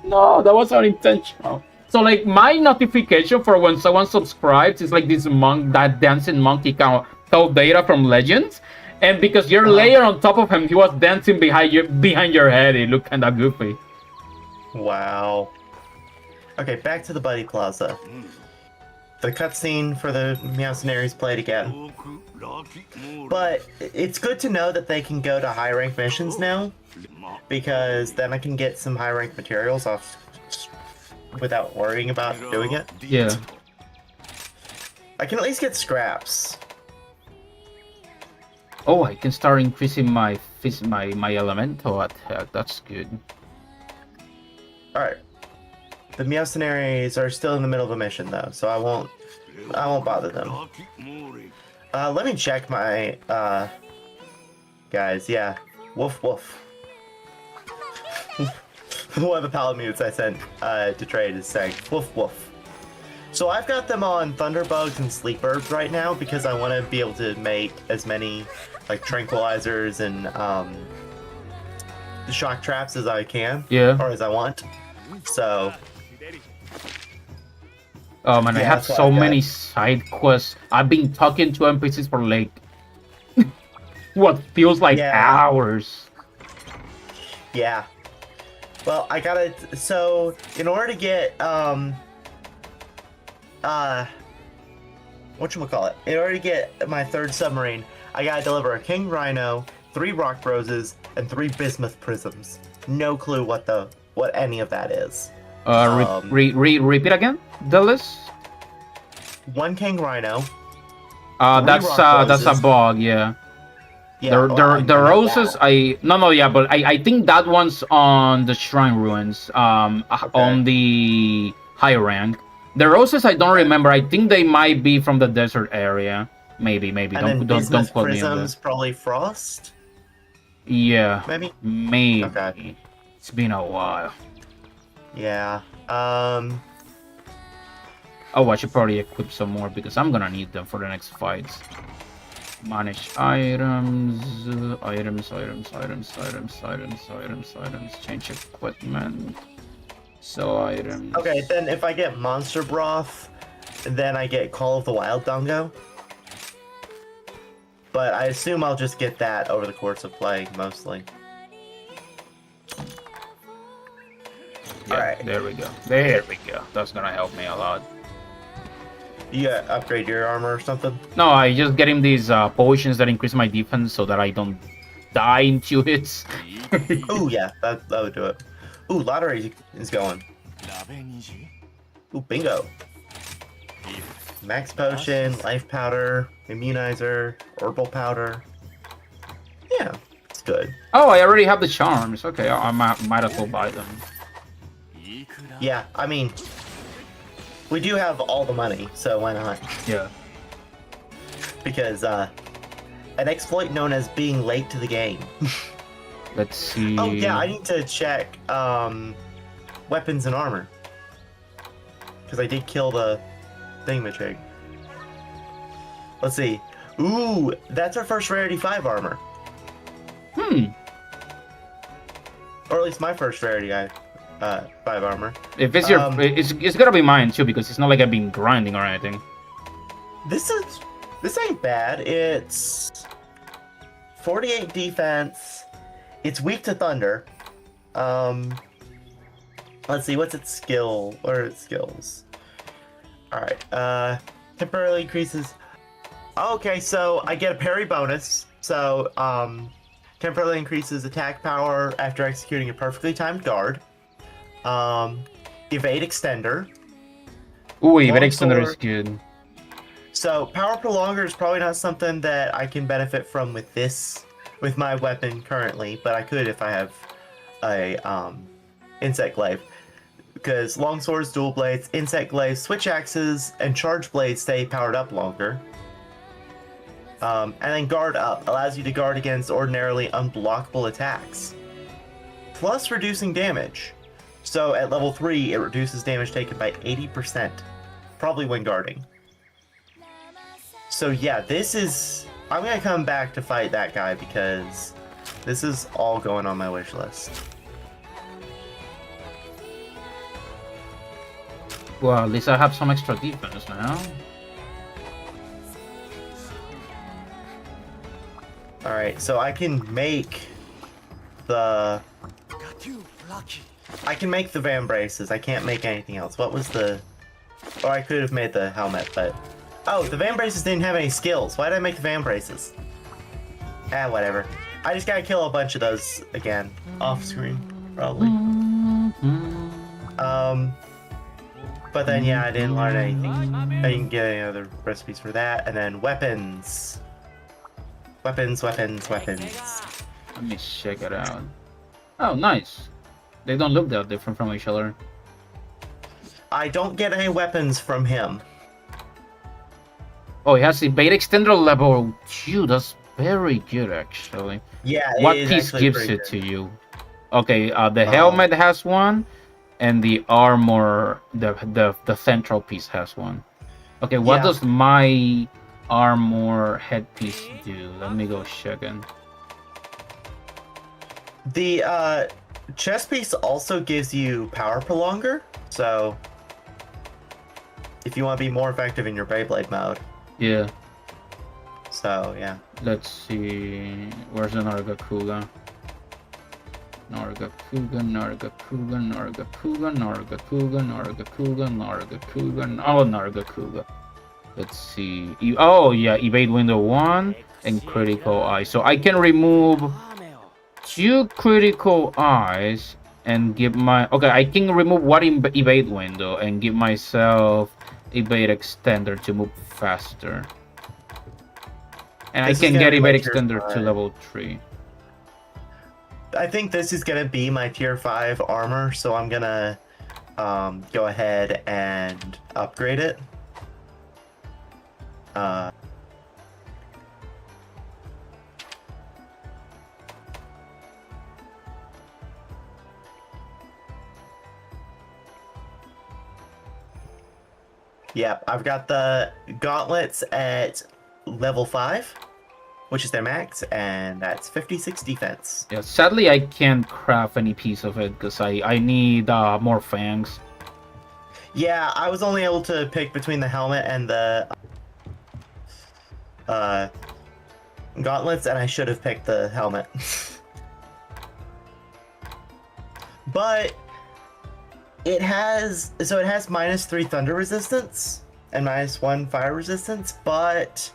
No, that was unintentional. So, like, my notification for when someone subscribes is like this monk, that dancing monkey called Data from Legends. And because you're layered on top of him, he was dancing behind your head. It looked kind of goofy. wow. Okay, back to the Buddy Plaza. The cutscene for the Meowcenaries played again. But it's good to know that they can go to high rank missions now, because then I can get some high rank materials off without worrying about doing it. Yeah. I can at least get scraps. Oh, I can start increasing my elemental attack. That's good. Alright. The Meowcenaries are still in the middle of a mission though, so I won't bother them. Let me check my guys, yeah. Woof woof. One of the Palamutes I sent to trade is saying woof woof. So I've got them on Thunderbugs and Sleepbirds right now because I want to be able to make as many like tranquilizers and shock traps as I can. Yeah. Or as I want. So oh man, I have so many side quests. I've been talking to NPCs for like what feels like hours. Yeah. Well, I gotta. So in order to get whatchamacallit? In order to get my third submarine, I gotta deliver a king rhino, 3 rock roses, and 3 bismuth prisms. No clue what any of that is. Repeat again the list. 1 king rhino. That's a bug, yeah. Yeah, the roses, but I think that one's on the shrine ruins. On the high rank. The roses I don't remember. I think they might be from the desert area. Maybe. And Don't quote me on prisms, that. probably frost. Yeah. Maybe. Okay. It's been a while. Yeah. Oh, I should probably equip some more because I'm gonna need them for the next fights. Manage items, change equipment, sell items. Okay, then if I get monster broth, then I get Call of the Wild Dongo. But I assume I'll just get that over the course of playing, mostly. Yeah, Alright. There we go. That's gonna help me a lot. You upgrade your armor or something? No, I just getting these potions that increase my defense so that I don't die in 2 hits. Ooh, yeah, that would do it. Ooh, lottery is going. Ooh, bingo. Max potion, life powder, immunizer, herbal powder. Yeah, it's good. Oh, I already have the charms. Okay, I might as well buy them. Yeah, I mean, we do have all the money, so why not? Yeah. Because, an exploit known as being late to the game. Let's see. Oh, yeah, I need to check, weapons and armor. Because I did kill the thingamajig. Let's see. Ooh, that's our first rarity 5 armor. Or at least my first rarity 5 armor. If it's your, it's gonna be mine too because it's not like I've been grinding or anything. This ain't bad. It's 48 defense. It's weak to thunder. Let's see, what's its skill? What are its skills? Alright, temporarily increases. Okay, so I get a parry bonus. So, temporarily increases attack power after executing a perfectly timed guard. Evade extender. Ooh, evade extender is good. So, power prolonger is probably not something that I can benefit from with my weapon currently, but I could if I have a, insect glaive. Because long swords, dual blades, insect glaives, switch axes, and charge blades stay powered up longer. And then guard up allows you to guard against ordinarily unblockable attacks. Plus reducing damage. So at level 3, it reduces damage taken by 80%. Probably when guarding. So yeah, I'm gonna come back to fight that guy because this is all going on my wish list. Well, at least I have some extra defense now. Alright, so I can make the van braces. I can't make anything else. What was the... Or I could have made the helmet, but... Oh, the van braces didn't have any skills. Why did I make the van braces? Whatever. I just gotta kill a bunch of those again. Off screen, probably. But then, yeah, I didn't learn anything. I didn't get any other recipes for that. And then weapons. Weapons. Let me check it out. Oh, nice. They don't look that different from each other. I don't get any weapons from him. Oh, he has the beta extender level 2. That's very good, actually. Yeah, what piece gives it to you? Okay, the helmet has one, and the armor, the central piece has one. Okay, what does my armor headpiece do? Let me go check in. The chest piece also gives you power prolonger, so if you want to be more effective in your Beyblade mode. Yeah. So, yeah. Let's see. Where's the Nargacuga? Oh, Nargacuga. Let's see. Oh, yeah. Evade window 1. and critical eyes. So I can remove 2 critical eyes and give my... Okay, I can remove one evade window and give myself evade extender to move faster. And I can get evade extender to level 3. I think this is gonna be my tier 5 armor, so I'm gonna go ahead and upgrade it. Yep, I've got the gauntlets at level 5, which is their max, and that's 56 defense. Yeah, sadly I can't craft any piece of it because I need more fangs. Yeah, I was only able to pick between the helmet and the gauntlets, and I should have picked the helmet. But it has -3 thunder resistance and -1 fire resistance, but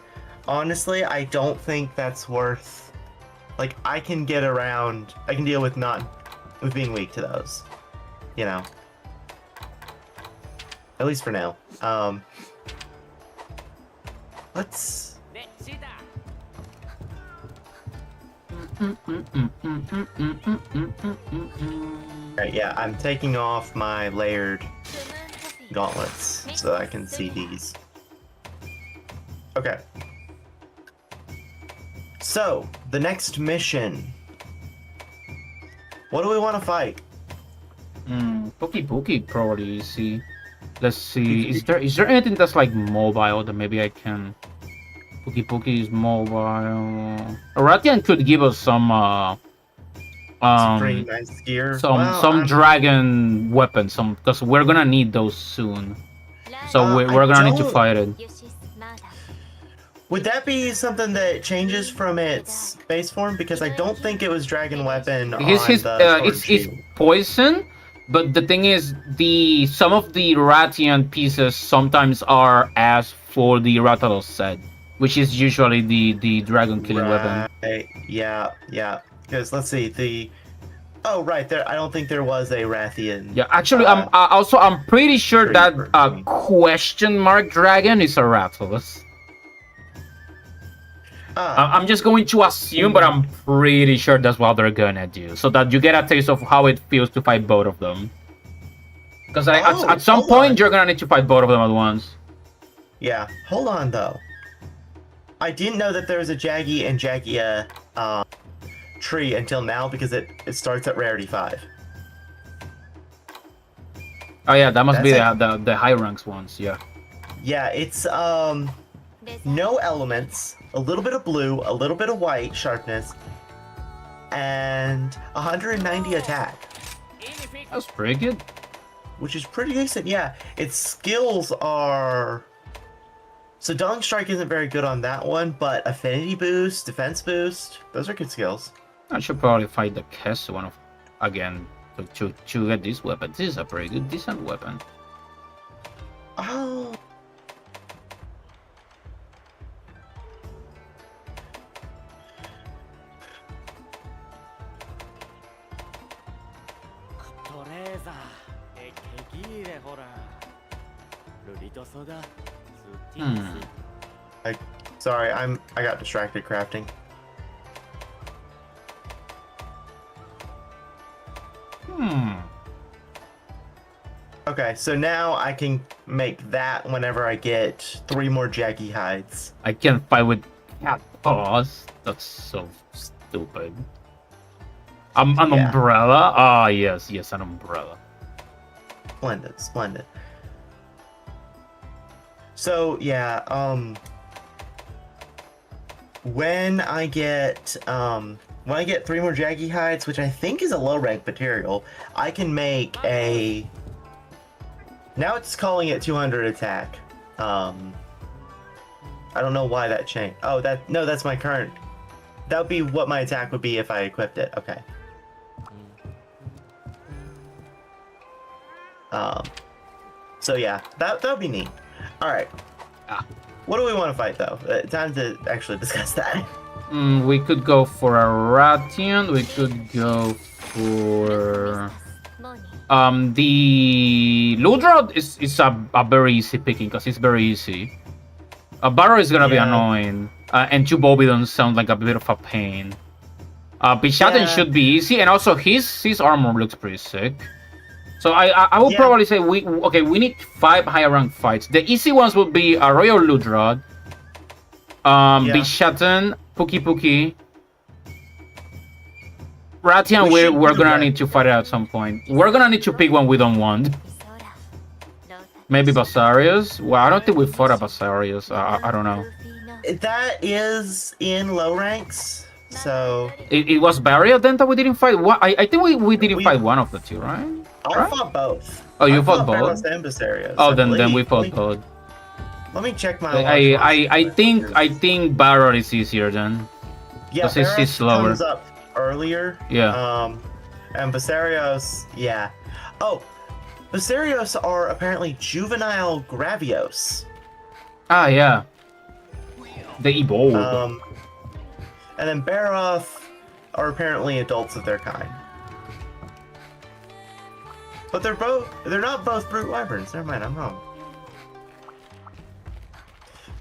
honestly, I don't think that's worth... Like, I can get around... I can deal with being weak to those. You know? At least for now. Let's... Alright, yeah, I'm taking off my layered gauntlets so that I can see these. Okay. So, the next mission. What do we want to fight? Pookie probably easy. Let's see. Is there anything that's like mobile that maybe I can... Pookie is mobile. Ratian could give us some pretty nice gear. Some dragon weapons, because we're gonna need those soon. So we're gonna need to fight it. Would that be something that changes from its base form? Because I don't think it was dragon weapon. It's poison, but the thing is, some of the Ratian pieces sometimes are asked for the Rathalos set, which is usually the dragon killing weapon. Yeah. Because let's see, oh right there. I don't think there was a Rathian. Yeah, actually, I'm pretty sure that question mark dragon is a Rathalos. I'm just going to assume, but I'm pretty sure that's what they're gonna do, so that you get a taste of how it feels to fight both of them. Because at some point, you're gonna need to fight both of them at once. Yeah, hold on though. I didn't know that there was a Jaggy and Jaggia tree until now, because it starts at rarity 5. Oh yeah, that must be the high ranks ones. Yeah. Yeah, it's no elements, a little bit of blue, a little bit of white sharpness, and 190 attack. That's pretty good. Which is pretty decent, yeah. Its skills are... So Dawn Strike isn't very good on that one, but Affinity Boost, Defense Boost, those are good skills. I should probably fight the Kess one again to get this weapon. This is a pretty good, decent weapon. Oh... Sorry, I got distracted crafting. Okay, so now I can make that whenever I get 3 more Jaggy hides. I can fight with cat paws. That's so stupid. An umbrella? Ah, yes, an umbrella. Splendid. So yeah, when I get 3 more Jaggy hides, which I think is a low rank material, I can make a... Now it's calling it 200 attack. I don't know why that changed. Oh, that's my current. That would be what my attack would be if I equipped it. Okay. So yeah, that would be neat. All right. What do we want to fight though? Time to actually discuss that. We could go for a Ratian. We could go for the Ludrad is a very easy picking because it's very easy. Barrow is gonna be annoying, and Chubobidon sounds like a bit of a pain. Bishaten should be easy, and also his armor looks pretty sick. So I would probably say we need 5 higher rank fights. The easy ones would be Arroyo Ludrad, Bishaten, Puki. Ratian, we're gonna need to fight it at some point. We're gonna need to pick one we don't want. Maybe Basarius? Well, I don't think we fought a Basarius. I don't know. That is in low ranks, so... It was Barrier then that we didn't fight? I think we didn't fight one of the two, right? I fought both. Oh, you fought both? And Basarius, oh, then we fought both. Let me check my... I think Barrier is easier then. Yeah, Barrier is slower. Comes up earlier. Yeah. And Basarios, yeah. Oh, Basarios are apparently juvenile Gravios. Ah, yeah. They evolve. And then Baroth are apparently adults of their kind. But they're not both brute wyverns. Never mind, I'm wrong.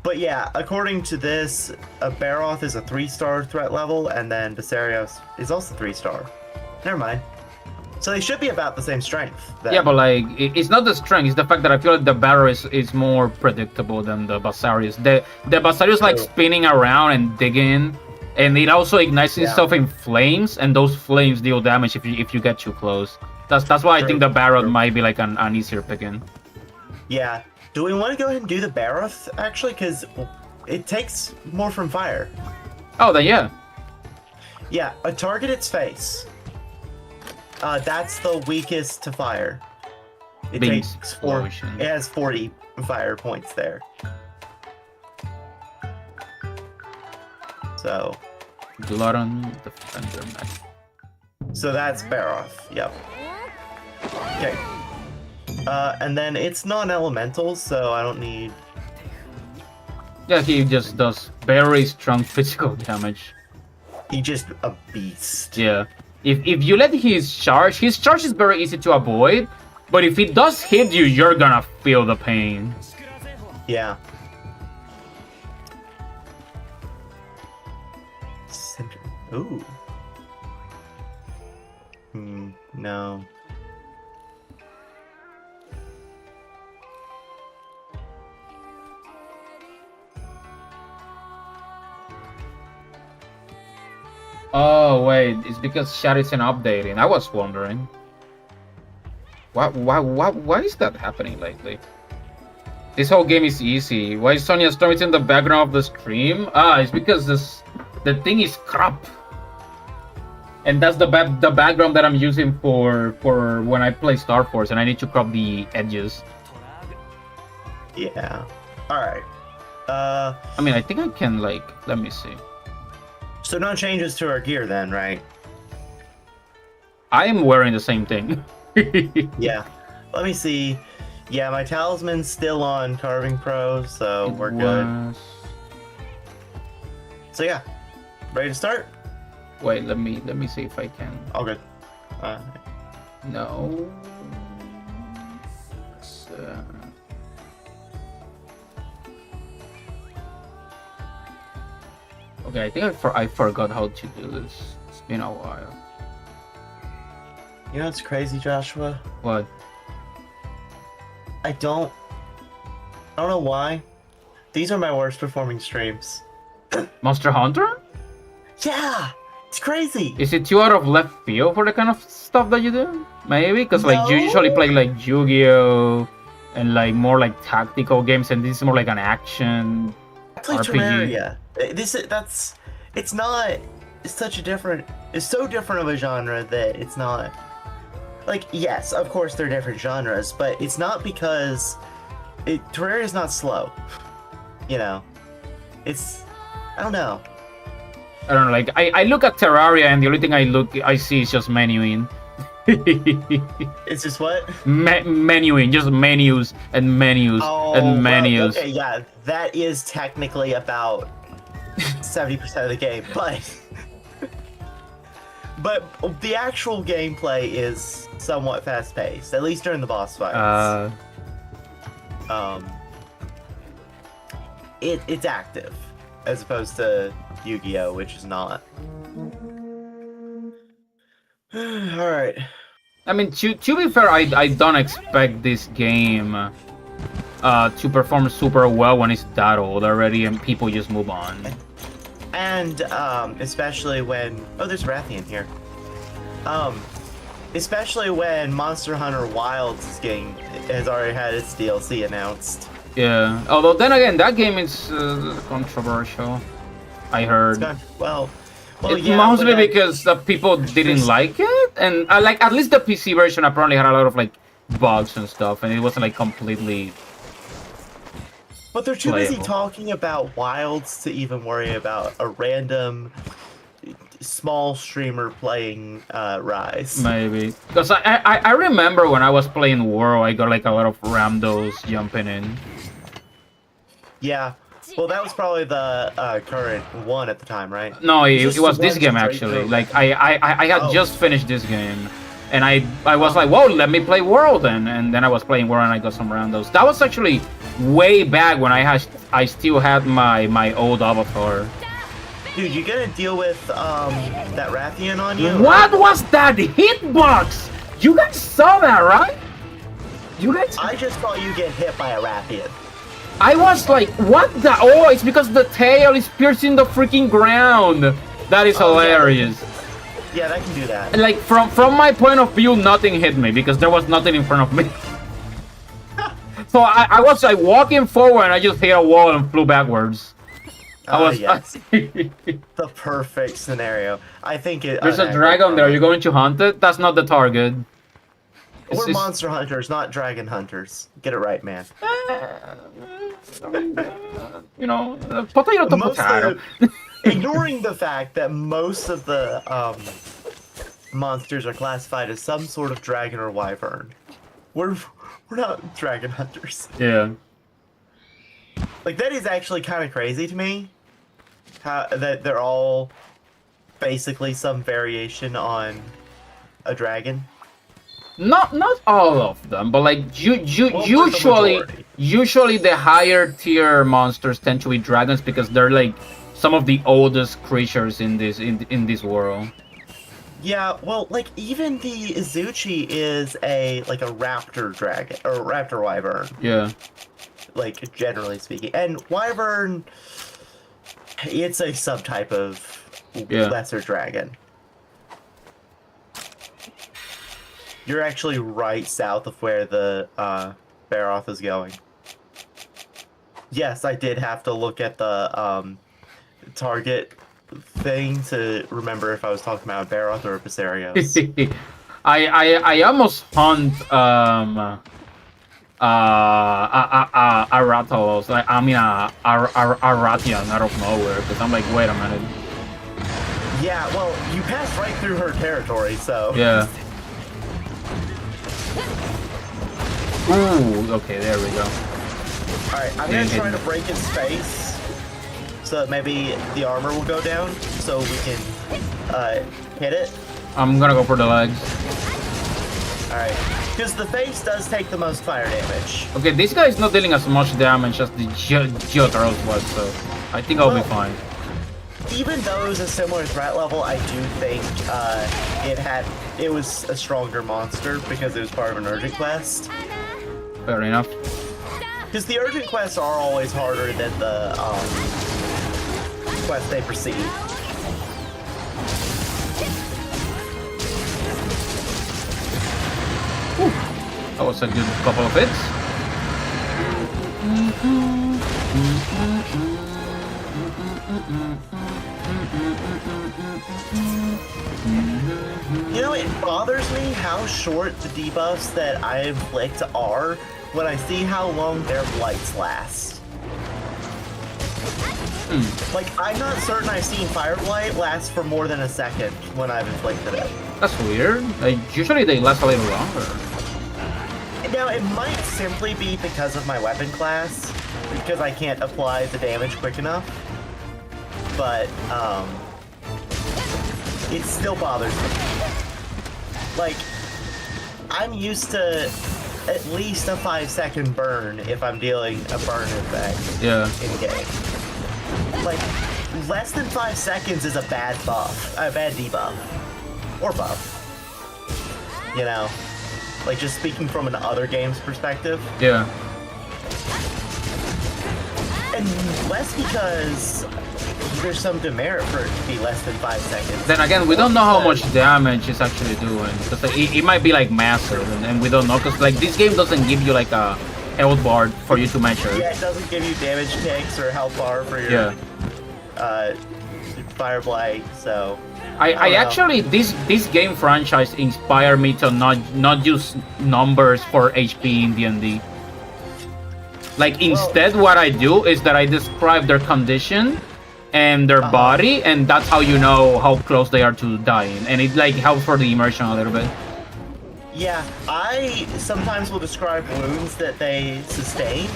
But yeah, according to this, Baroth is a 3-star threat level, and then Basarios is also 3-star. Never mind. So they should be about the same strength. Then. Yeah, but like, it's not the strength, it's the fact that I feel like the Barrow is more predictable than the Basarius. The Basarius like spinning around and digging, and it also ignites itself in flames, and those flames deal damage if you get too close. That's why I think the Barrow might be like an easier pick-in. Yeah. Do we want to go ahead and do the Baroth, actually? Because it takes more from fire. Oh, then yeah. Yeah, target its face. That's the weakest to fire. It takes it has 40 fire points there. So. Glutton, Defender, Mech. So that's Baroth. Yep. Okay. And then it's non-elemental, so I don't need... Yeah, he just does very strong physical damage. He's just a beast. Yeah. If you let his charge is very easy to avoid, but if it does hit you, you're gonna feel the pain. Yeah. Ooh. No. Oh wait, it's because chat isn't updating. I was wondering. Why is that happening lately? This whole game is easy. Why is Sonya Storm in the background of the stream? It's because the thing is crap. And that's the background that I'm using for when I play Star Force, and I need to crop the edges. Yeah. Alright. I mean, I think I can, like, let me see. So no changes to our gear then, right? I am wearing the same thing. Yeah. Let me see. Yeah, my talisman's still on Carving Pro, so we're good. So yeah. Ready to start? Wait, let me see if I can. All good. No. Okay, I think I forgot how to do this. It's been a while. You know what's crazy, Joshua? What? I don't know why. These are my worst performing streams. Monster Hunter? Yeah! It's crazy! Is it too out of left field for the kind of stuff that you do? Maybe? Because like you usually play like Yu-Gi-Oh! And like more like tactical games, and this is more like an action I play RPG. Terraria. It's so different of a genre that it's not... Like, yes, of course they're different genres, but it's not because... Terraria's not slow. You know? It's... I don't know. I don't know, like, I look at Terraria and the only thing I see is just menuing. It's just what? Menuing, just menus and menus and menus. Well, okay, yeah, that is technically about 70% of the game, but the actual gameplay is somewhat fast-paced, at least during the boss fights. It's active, as opposed to Yu-Gi-Oh, which is not. All right. I mean, to be fair, I don't expect this game to perform super well when it's that old already and people just move on. And especially when there's Rathian here. Especially when Monster Hunter Wilds has already had its DLC announced. Yeah. Although then again, that game is controversial. I heard. Well, yeah, mostly because the people didn't like it, and like at least the PC version apparently had a lot of like bugs and stuff, and it wasn't like completely. But they're too busy talking about Wilds to even worry about a random small streamer playing Rise. Maybe because I remember when I was playing World, I got like a lot of randos jumping in. Yeah. Well, that was probably the current one at the time, right? No, it was this game actually. Like I had just finished this game, and I was like, whoa, let me play World then, and then I was playing World and I got some randos. That was actually way back when I still had my old avatar. Dude, you gonna deal with that Rathian on you? What was that hitbox? You guys saw that, right? You guys? I just saw you get hit by a Rathian. I was like, what the? Oh, it's because the tail is piercing the freaking ground. That is hilarious. Yeah, that can do that. Like, from my point of view, nothing hit me because there was nothing in front of me. So I was like walking forward and I just hit a wall and flew backwards. Yes. The perfect scenario. I think it. There's a dragon there. You're going to hunt it? That's not the target. We're monster hunters, not dragon hunters. Get it right, man. You know, potato to potato. Ignoring the fact that most of the monsters are classified as some sort of dragon or wyvern. We're not dragon hunters. Yeah. Like, that is actually kind of crazy to me. How that they're all basically some variation on a dragon. Not all of them, but like usually the higher tier monsters tend to be dragons because they're like some of the oldest creatures in this world. Yeah, well, like even the Izuchi is a raptor dragon or raptor wyvern. Yeah. Like generally speaking, and wyvern, it's a subtype of lesser dragon. You're actually right south of where the Baroth is going. Yes, I did have to look at the target thing to remember if I was talking about Baroth or Viserios. I almost hunt Aratalos, like I mean Aratian out of nowhere because I'm like, wait a minute. Yeah, well, you passed right through her territory, so. Yeah. Ooh, okay, there we go. Alright, I'm gonna try to break his space so that maybe the armor will go down so we can hit it. I'm gonna go for the legs. Alright, because the face does take the most fire damage. Okay, this guy is not dealing as much damage as the Jotaro was, so I think I'll be fine. Even though it was a similar threat level, I do think it was a stronger monster because it was part of an urgent quest. Fair enough. Because the urgent quests are always harder than the quests they precede. Whew. That was a good couple of hits. You know, it bothers me how short the debuffs that I inflict are when I see how long their blights last. Like, I'm not certain I've seen Fire Blight last for more than a second when I've inflicted it. That's weird. Like, usually they last a little longer. Now, it might simply be because of my weapon class, because I can't apply the damage quick enough. But, it still bothers me. Like, I'm used to at least a 5-second burn if I'm dealing a burn effect in game. Like, less than 5 seconds is a bad buff, a bad debuff, or buff. You know, like just speaking from an other game's perspective. Yeah. And less because there's some demerit for it to be less than 5 seconds. Then again, we don't know how much damage it's actually doing. Because like, it might be like massive, and we don't know. Because like this game doesn't give you like a health bar for you to measure. Yeah, it doesn't give you damage ticks or health bar for your fire blight. So I actually this game franchise inspired me to not use numbers for HP in D&D. Like instead, what I do is that I describe their condition and their body, and that's how you know how close they are to dying, and it like helps for the immersion a little bit. Yeah, I sometimes will describe wounds that they sustain,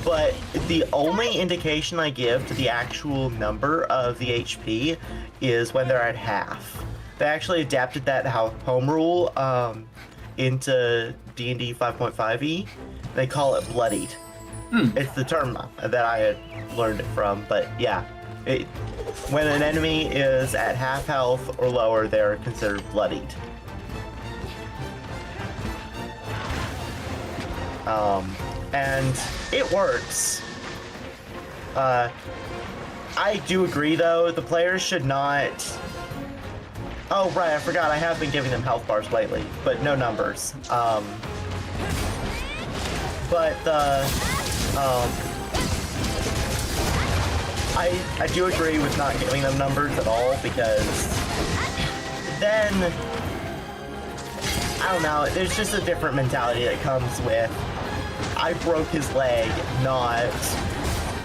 but the only indication I give to the actual number of the HP is when they're at half. They actually adapted that home rule into D&D 5.5e. They call it bloodied. It's the term that I had learned it from, but yeah. When an enemy is at half health or lower, they're considered bloodied. And it works. I do agree, though, the players should not... Oh, right, I forgot, I have been giving them health bars lately, but no numbers. I do agree with not giving them numbers at all, because then, I don't know, there's just a different mentality that comes with, I broke his leg, not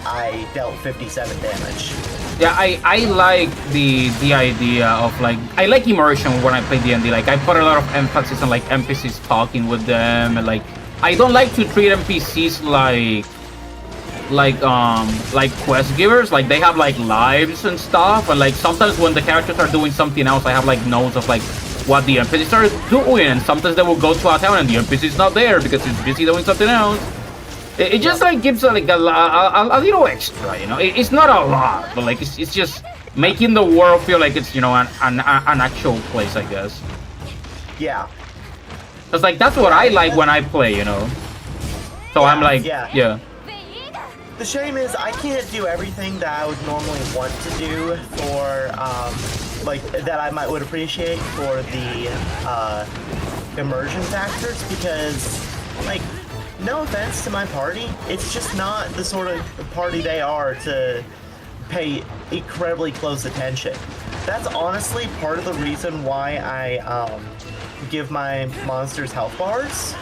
I dealt 57 damage. Yeah, I like the idea of like, I like immersion when I play D&D. Like I put a lot of emphasis on like NPCs talking with them, and like I don't like to treat NPCs like quest givers. Like they have like lives and stuff, and like sometimes when the characters are doing something else, I have like notes of like what the NPCs are doing, and sometimes they will go to a town and the NPC's not there because he's busy doing something else. It just like gives like a little extra, you know. It's not a lot, but like it's just making the world feel like it's, you know, an actual place, I guess. Yeah. Cause like that's what I like when I play, you know. So I'm like, yeah. The shame is I can't do everything that I would normally want to do for like that I would appreciate for the immersion factors, because like, no offense to my party, it's just not the sort of party they are to pay incredibly close attention. That's honestly part of the reason why I give my monsters health bars,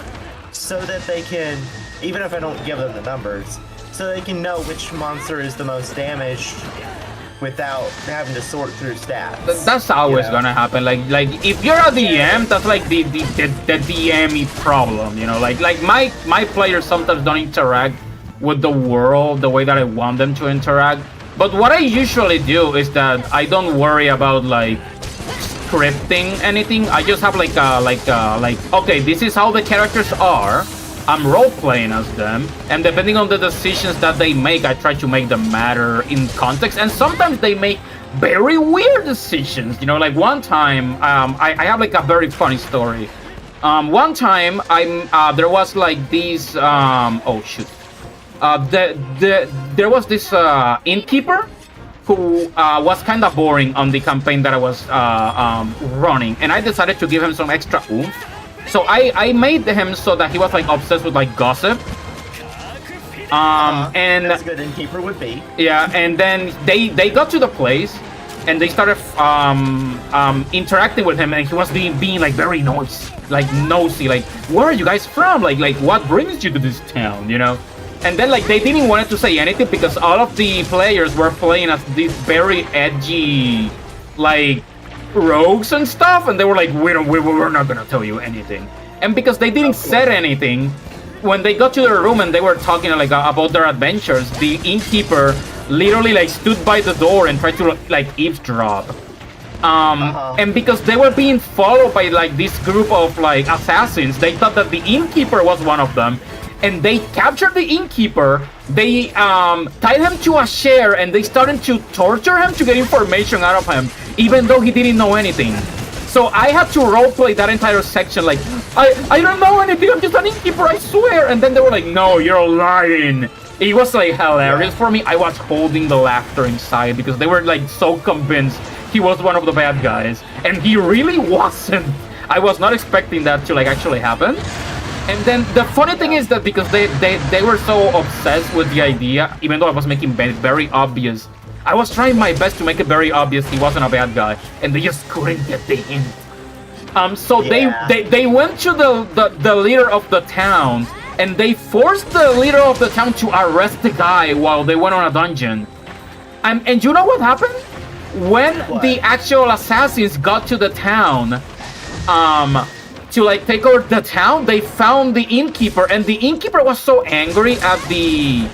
so that they can, even if I don't give them the numbers, so they can know which monster is the most damaged without having to sort through stats. That's always gonna happen. Like if you're a DM, that's like the DM problem, you know. Like my players sometimes don't interact with the world the way that I want them to interact. But what I usually do is that I don't worry about like scripting anything. I just have like okay, this is how the characters are. I'm role-playing as them, and depending on the decisions that they make, I try to make them matter in context, and sometimes they make very weird decisions, you know. Like one time, I have like a very funny story. One time, there was like this, oh shoot. There was this innkeeper who was kind of boring on the campaign that I was running, and I decided to give him some extra oomph. So I made him so that he was like obsessed with like gossip. And as a good innkeeper would be. Yeah, and then they got to the place and they started interacting with him, and he was being like very nosy, like where are you guys from? Like what brings you to this town, you know? And then like they didn't want to say anything because all of the players were playing as these very edgy, like rogues and stuff, and they were like, we're not gonna tell you anything. And because they didn't say anything, when they got to their room and they were talking like about their adventures, the innkeeper literally like stood by the door and tried to like eavesdrop. And because they were being followed by like this group of like assassins, they thought that the innkeeper was one of them, and they captured the innkeeper. They tied him to a chair and they started to torture him to get information out of him, even though he didn't know anything. So I had to roleplay that entire section like, I don't know anything, I'm just an innkeeper, I swear. And then they were like, no, you're lying. It was like hilarious for me. I was holding the laughter inside because they were like so convinced he was one of the bad guys, and he really wasn't. I was not expecting that to like actually happen. And then the funny thing is that because they were so obsessed with the idea, even though I was making very obvious, I was trying my best to make it very obvious he wasn't a bad guy, and they just couldn't get the hint. So they went to the leader of the town, and they forced the leader of the town to arrest the guy while they went on a dungeon. And you know what happened? When the actual assassins got to the town, to like take over the town, they found the innkeeper, and the innkeeper was so angry at the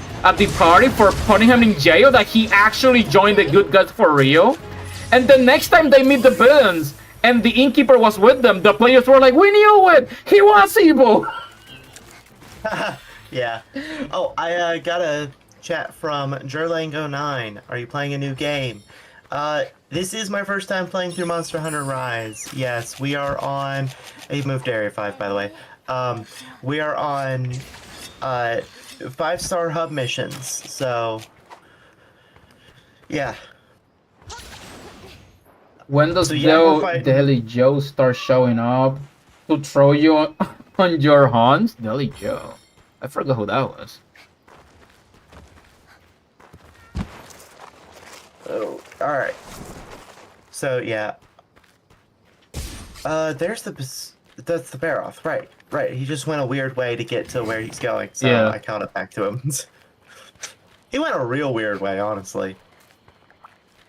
party for putting him in jail that he actually joined the good guys for real. And the next time they meet the villains and the innkeeper was with them, the players were like, we knew it! He was evil! Yeah. Oh, I got a chat from Jerlango9. Are you playing a new game? This is my first time playing through Monster Hunter Rise. Yes, we are on... He moved to Area 5, by the way. We are on 5-star hub missions, so... Yeah. When does Deli Joe start showing up to throw you on your horns? Deli Joe. I forgot who that was. Oh, alright. So, yeah. That's the Baroth, right. Right, he just went a weird way to get to where he's going, so yeah. I counted back to him. He went a real weird way, honestly.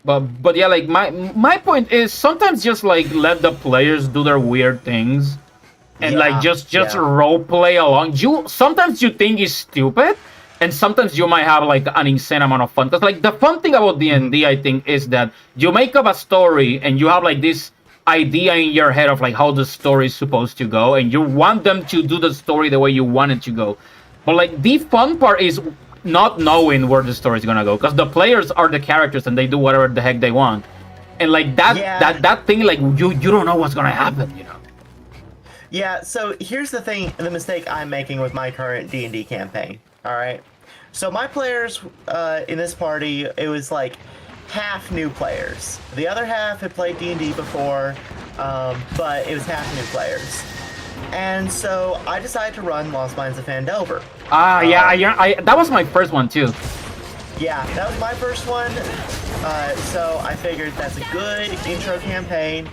But yeah, like, my point is, sometimes just, like, let the players do their weird things. And, like, just roleplay along. Sometimes you think it's stupid, and sometimes you might have, like, an insane amount of fun. Because, like, the fun thing about D&D, I think, is that you make up a story, and you have, like, this idea in your head of, like, how the story is supposed to go, and you want them to do the story the way you want it to go. But, like, the fun part is not knowing where the story is gonna go, because the players are the characters, and they do whatever the heck they want. And, like, that thing, like, you don't know what's gonna happen, you know? Yeah, so here's the thing, the mistake I'm making with my current D&D campaign. Alright, so my players in this party, it was like half new players. The other half had played D&D before, but it was half new players. And so I decided to run Lost Mines of Phandelver. That was my first one too. Yeah, that was my first one. So I figured that's a good intro campaign.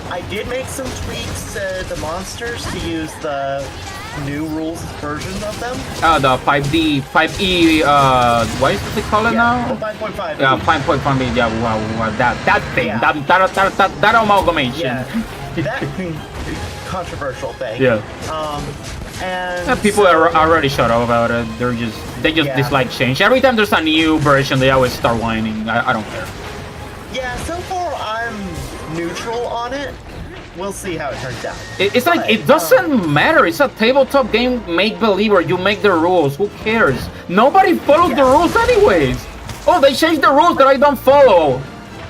I did make some tweaks to the monsters to use the new rules version of them. The 5E, what is it called now? 5.5. Yeah, 5.5. Yeah, wow, that thing, that amalgamation. Yeah, that controversial thing. Yeah. And people are already shut up about it. They just dislike change. Every time there's a new version, they always start whining. I don't care. Yeah, so far I'm neutral on it. We'll see how it turns out. It's like, it doesn't matter. It's a tabletop game, make-believe, or you make the rules. Who cares? Nobody follows the rules anyways. Oh, they changed the rules that I don't follow.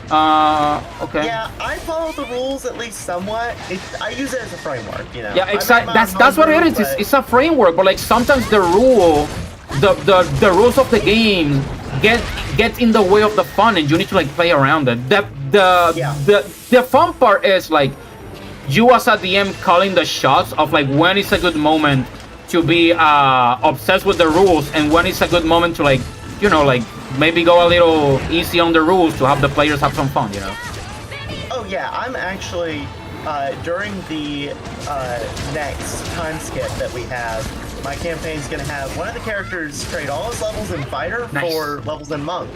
Okay. Yeah, I follow the rules at least somewhat. I use it as a framework, you know. Yeah, exactly. That's what it is. It's a framework, but like sometimes the rules of the game get in the way of the fun, and you need to like play around it. The fun part is like you as a DM calling the shots of like when is a good moment to be obsessed with the rules, and when is a good moment to like, you know, like maybe go a little easy on the rules to have the players have some fun, you know. Oh yeah, I'm actually during the next time skip that we have, my campaign's gonna have one of the characters trade all his levels in fighter for levels in monk,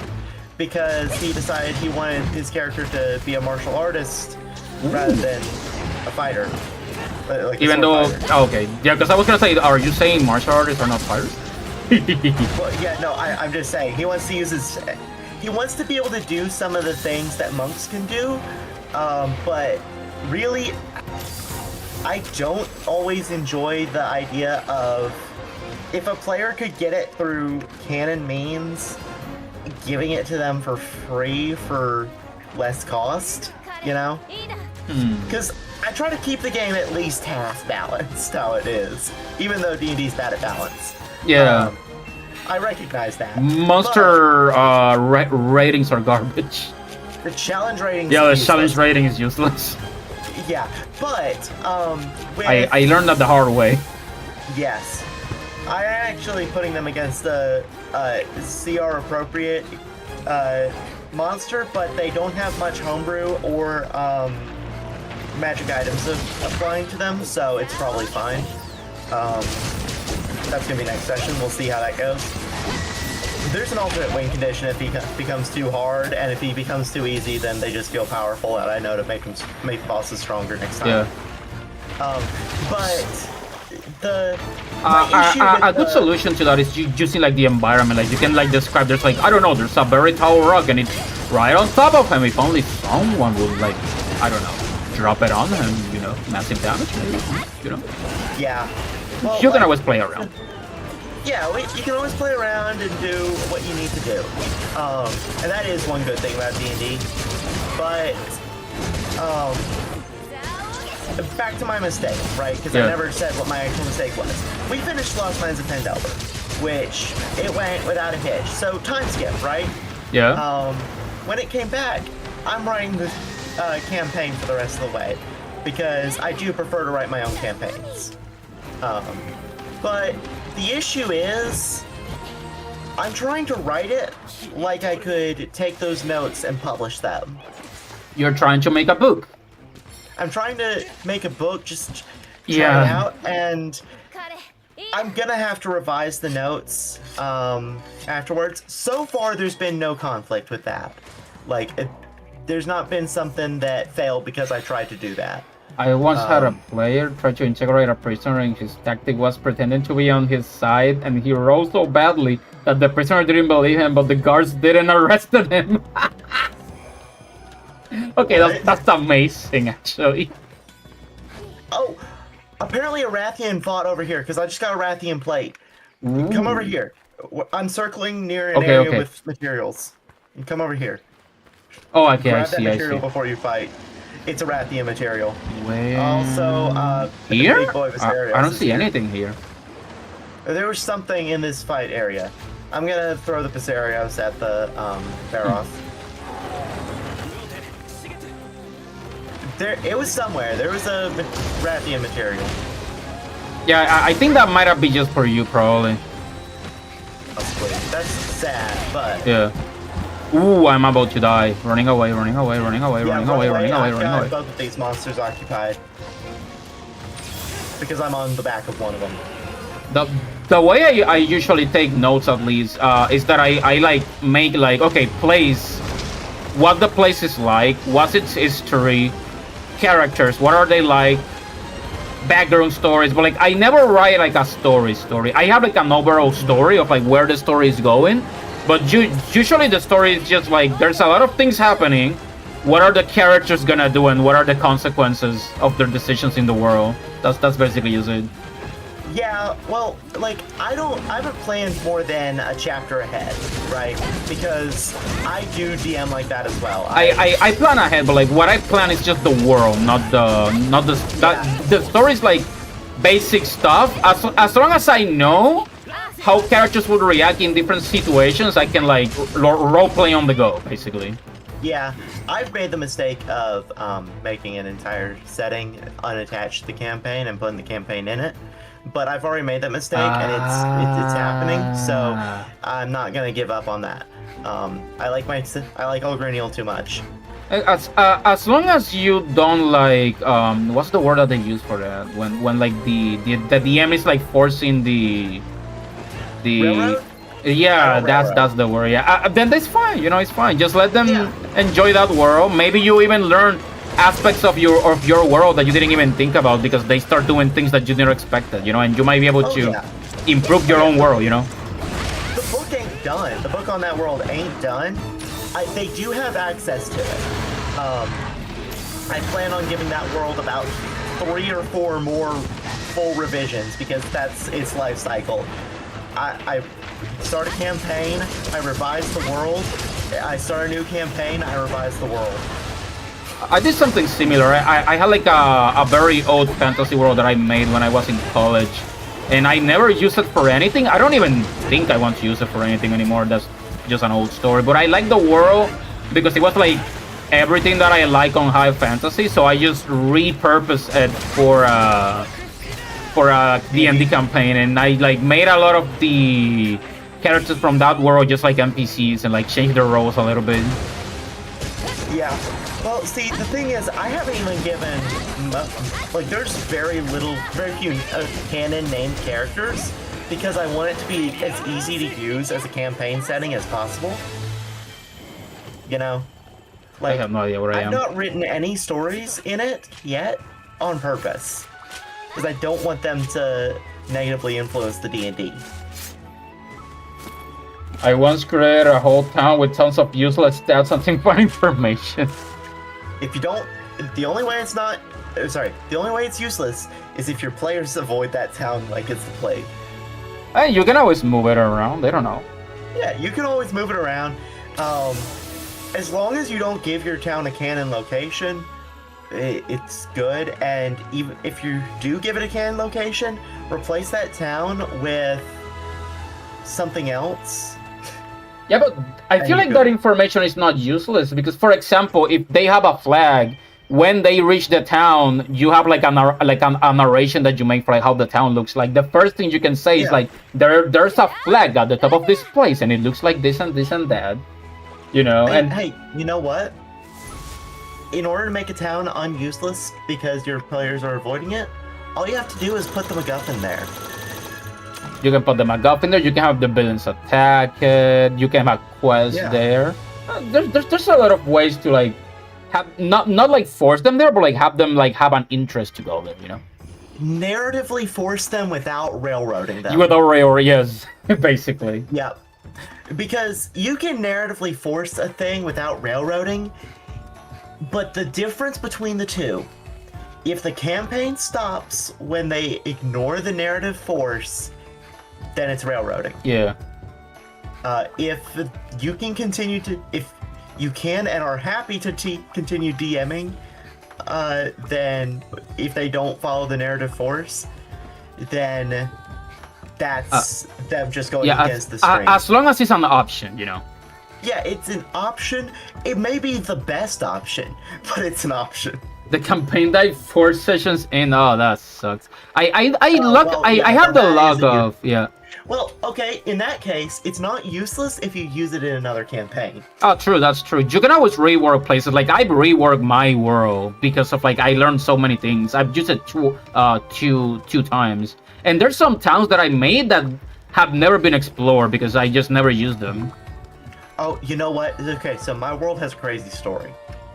because he decided he wanted his character to be a martial artist rather than a fighter. Like Even though, okay, yeah, because I was gonna say, are you saying martial artists are not fighters? Well, yeah, no, I'm just saying he wants to use his. He wants to be able to do some of the things that monks can do, but really, I don't always enjoy the idea of if a player could get it through canon means, giving it to them for free for less cost, you know? Because I try to keep the game at least half balanced how it is, even though D&D's bad at balance. Yeah. I recognize that. Monster ratings are garbage. The challenge rating. Yeah, the challenge rating is useless. Yeah, but with, I learned that the hard way. Yes, I am actually putting them against the CR appropriate monster, but they don't have much homebrew or magic items applying to them, so it's probably fine. That's gonna be next session. We'll see how that goes. There's an alternate win condition if he becomes too hard, and if he becomes too easy, then they just feel powerful, and I know to make bosses stronger next time. Yeah. But the a good solution to that is using like the environment. Like you can like describe. There's like I don't know. There's a very tall rock, and it's right on top of him. If only someone would like I don't know, drop it on him. You know, massive damage. Maybe. You know. Yeah. Well, you can always play around. Yeah, you can always play around and do what you need to do. And that is one good thing about D&D. But, back to my mistake, right? Because I never said what my actual mistake was. We finished Lost Mines of Pendelver, which it went without a hitch. So, time skip, right? Yeah. When it came back, I'm writing the campaign for the rest of the way. Because I do prefer to write my own campaigns. But the issue is, I'm trying to write it like I could take those notes and publish them. You're trying to make a book. I'm trying to make a book, just try it out, and I'm gonna have to revise the notes afterwards. So far, there's been no conflict with that. Like, there's not been something that failed because I tried to do that. I once had a player try to integrate a prisoner and his tactic was pretending to be on his side and he rolled so badly that the prisoner didn't believe him but the guards didn't arrest him. Okay, that's amazing actually. Oh, apparently a Rathian fought over here because I just got a Rathian plate. Ooh. Come over here. I'm circling near an area with materials. You come over here. Oh, okay, Grab I see, that material before you fight. It's a Rathian material. Where? Also, here? I don't see anything here. There was something in this fight area. I'm gonna throw the Pisarios at the Baroth. It was somewhere. There was a Rathian material. Yeah, I think that might have been just for you, probably. That's sad, but... Yeah. Ooh, I'm about to die. Running away, running away, running away, running away, running away, running away. Both of these monsters occupied. Because I'm on the back of one of them. The way I usually take notes, at least, is that I like make like, okay, place, what the place is like, what's its history, characters, what are they like, background stories, but like I never write like a story. I have like an overall story of like where the story is going. But usually the story is just like, there's a lot of things happening. What are the characters gonna do and what are the consequences of their decisions in the world? That's basically it. Yeah, well, like, I haven't planned more than a chapter ahead, right? Because I do DM like that as well. I plan ahead, but like what I plan is just the world, not the story's like basic stuff. As long as I know how characters would react in different situations, I can like role play on the go, basically. Yeah, I've made the mistake of making an entire setting unattached to the campaign and putting the campaign in it. But I've already made that mistake, and it's happening. So I'm not gonna give up on that. I like Elgraniel too much. As long as you don't like what's the word that they use for that? When like the DM is like forcing the Railroad? Yeah, that's the word. Yeah, then that's fine. You know, it's fine. Just let them enjoy that world. Maybe you even learn aspects of your world that you didn't even think about because they start doing things that you never expected, you know, and you might be able to improve your own world, you know. The book ain't done. The book on that world ain't done. They do have access to it. I plan on giving that world about 3 or 4 more full revisions because that's its life cycle. I start a campaign, I revise the world. I start a new campaign, I revise the world. I did something similar. I had like a very old fantasy world that I made when I was in college, and I never used it for anything. I don't even think I want to use it for anything anymore. That's just an old story. But I like the world because it was like everything that I like on high fantasy, so I just repurposed it for a D&D campaign, and I like made a lot of the characters from that world just like NPCs and like changed their roles a little bit. Yeah. Well, see, the thing is, I haven't even given like there's very few canon named characters because I want it to be as easy to use as a campaign setting as possible. You know, like I have no idea where I am. I've not written any stories in it yet on purpose because I don't want them to negatively influence the D&D. I once created a whole town with tons of useless stats and fun information. If you don't, the only way it's useless is if your players avoid that town like it's the plague. Hey, you can always move it around. They don't know. Yeah, you can always move it around. As long as you don't give your town a canon location, it's good. And even if you do give it a canon location, replace that town with something else. Yeah, but I feel like that information is not useless because, for example, if they have a flag, when they reach the town, you have like a narration that you make for like how the town looks like. The first thing you can say is like, there's a flag at the top of this place, and it looks like this and this and that, you know. Hey, you know what? In order to make a town unuseless because your players are avoiding it, all you have to do is put the MacGuffin there. You can put the MacGuffin there. You can have the villains attack it. You can have quests there. There's a lot of ways to like have not like force them there, but like have them like have an interest to go there. You know, narratively force them without railroading them. Without railroad, yes, basically. Yeah, because you can narratively force a thing without railroading, but the difference between the two, if the campaign stops when they ignore the narrative force, then it's railroading. Yeah. If you can continue to, if you can and are happy to continue DMing, then if they don't follow the narrative force, then that's them just going against the stream. As long as it's an option, you know. Yeah, it's an option. It may be the best option, but it's an option. The campaign died 4 sessions in. Oh, that sucks. I have the log of Well, okay, in that case, it's not useless if you use it in another campaign. Oh, true, that's true. You can always rework places. Like I've reworked my world because of like I learned so many things. I've used it two times, and there's some towns that I made that have never been explored because I just never used them. Oh, you know what? Okay, so my world has a crazy story.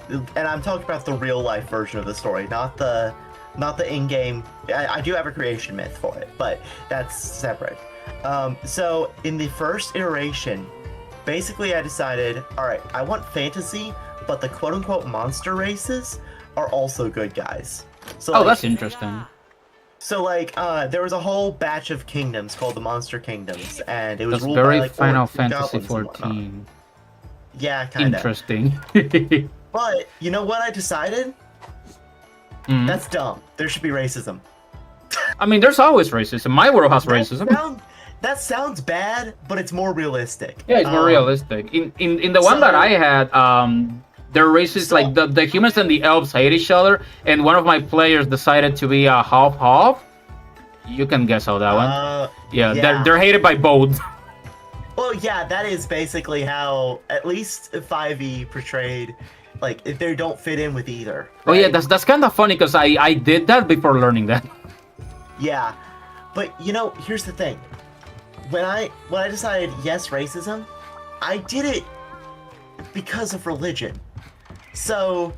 And I'm talking about the real life version of the story, not the in-game. I do have a creation myth for it, but that's separate. So in the first iteration, basically I decided, all right, I want fantasy, but the quote-unquote monster races are also good guys. So that's interesting. So like, there was a whole batch of kingdoms called the Monster Kingdoms, and it was ruled very by like Final Fantasy 14. Yeah, kind of interesting. But you know what I decided? Mm-hmm. That's dumb. There should be racism. I mean, there's always racism. My world has racism. That sounds bad, but it's more realistic. Yeah, it's more realistic. In the one that I had, they're racist. Like the humans and the elves hate each other, and one of my players decided to be a half. You can guess how that went. Yeah, they're hated by both. Well, yeah, that is basically how at least 5e portrayed. Like, if they don't fit in with either. Right? Oh yeah, that's kind of funny because I did that before learning that. Yeah, but you know, here's the thing. When I decided yes, racism, I did it because of religion. So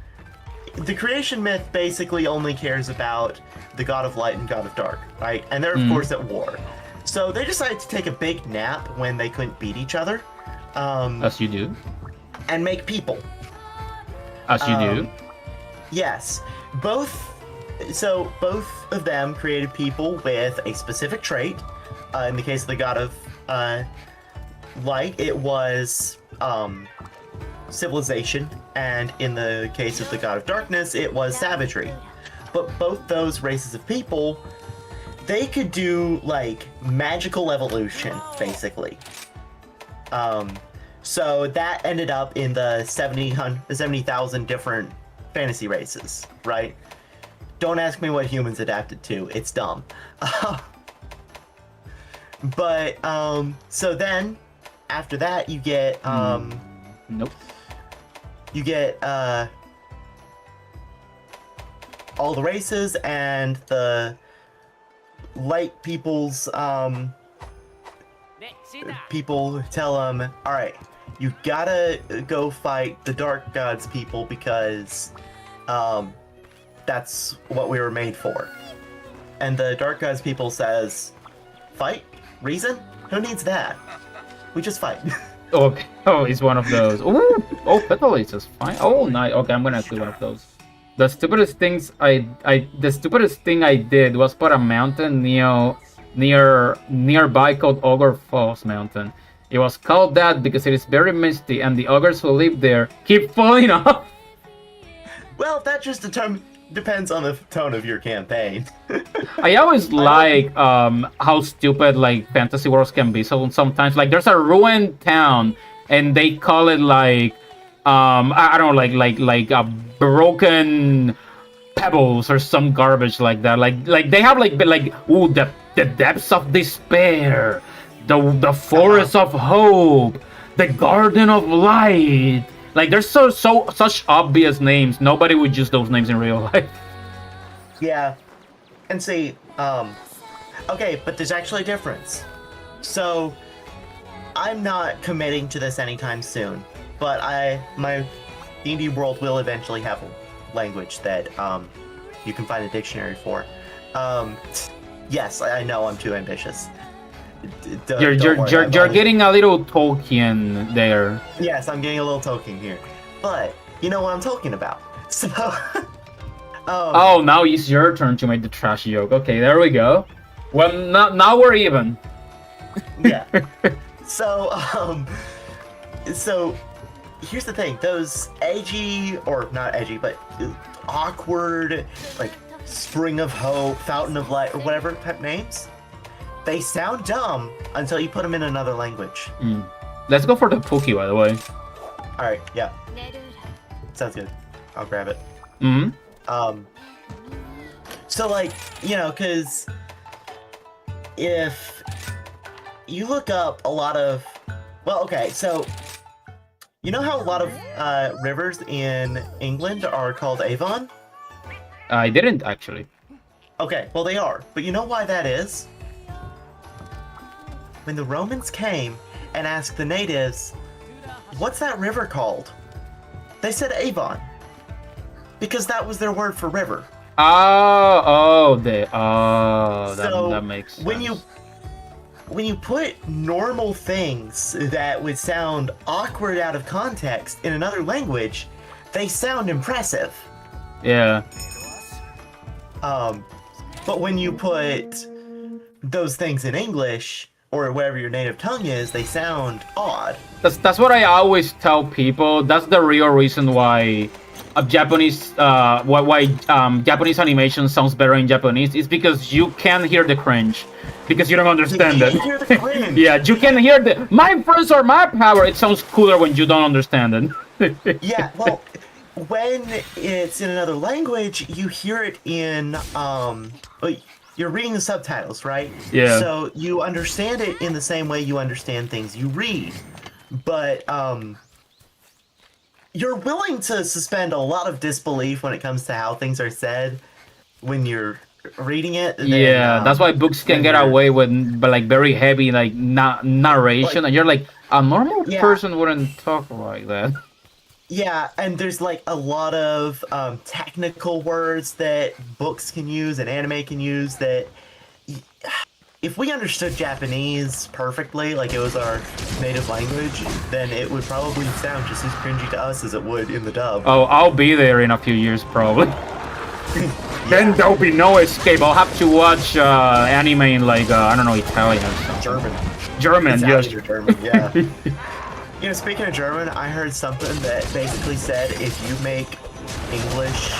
the creation myth basically only cares about the god of light and god of dark, right? And they're of course at war. So they decided to take a big nap when they couldn't beat each other. As you do. And make people. As you do. Yes. Both of them created people with a specific trait. In the case of the god of light, it was civilization, and in the case of the god of darkness, it was savagery. But both those races of people, they could do like magical evolution, basically. So that ended up in the 70,000 different fantasy races, right? Don't ask me what humans adapted to. It's dumb. But so then after that you get nope. You get all the races, and the light people's people tell them, all right, you gotta go fight the dark gods people because that's what we were made for. And the dark gods people says, fight? Reason? Who needs that? We just fight. Okay. Oh, it's one of those. Ooh. Oh, petalates is fine. Oh, nice. Okay, I'm gonna do one of those. The stupidest thing I did was put a mountain nearby called Ogre Falls Mountain. It was called that because it is very misty, and the ogres who live there keep falling off. Well, that just depends on the tone of your campaign. I always like how stupid like fantasy worlds can be. So sometimes like there's a ruined town and they call it like I don't know, like a broken pebbles or some garbage like that. Like they have like ooh, the depths of despair, the forest of hope, the garden of light. Like there's such obvious names. Nobody would use those names in real life. Yeah. And see, okay, but there's actually a difference. So I'm not committing to this anytime soon, but my D&D world will eventually have a language that you can find a dictionary for. Yes, I know I'm too ambitious. You're getting a little Tolkien there. Yes, I'm getting a little Tolkien here, but you know what I'm talking about. So, oh, now it's your turn to make the trash joke. Okay, there we go. Well, now we're even. Yeah. So here's the thing: those edgy, or not edgy, but awkward, like Spring of Hope, Fountain of Light, or whatever type names. They sound dumb until you put them in another language. Let's go for the Pookie, by the way. All right, yeah. Sounds good. I'll grab it. So like, you know, because if you look up a lot of, well, okay, so you know how a lot of rivers in England are called Avon? I didn't actually. Okay, well they are, but you know why that is? When the Romans came and asked the natives, what's that river called? They said Avon. Because that was their word for river. That makes sense. When you put normal things that would sound awkward out of context in another language, they sound impressive. Yeah. But when you put those things in English, or whatever your native tongue is, they sound odd. That's what I always tell people. That's the real reason why Japanese Japanese animation sounds better in Japanese. It's because you can't hear the cringe, because you don't understand it. Hear the cringe. Yeah, you can hear the my friends or my power. It sounds cooler when you don't understand it. Yeah, well, when it's in another language, you hear it in you're reading the subtitles, right? Yeah. So you understand it in the same way you understand things you read. But you're willing to suspend a lot of disbelief when it comes to how things are said when you're reading it. Yeah, that's why books can get away with like very heavy narration, and you're like, a normal person wouldn't talk like that. Yeah, and there's like a lot of technical words that books can use and anime can use that if we understood Japanese perfectly, like it was our native language, then it would probably sound just as cringy to us as it would in the dub. Oh, I'll be there in a few years probably. Then there'll be no escape. I'll have to watch anime in like I don't know, Italian or something. German, yes. German, yeah. You know, speaking of German, I heard something that basically said if you make English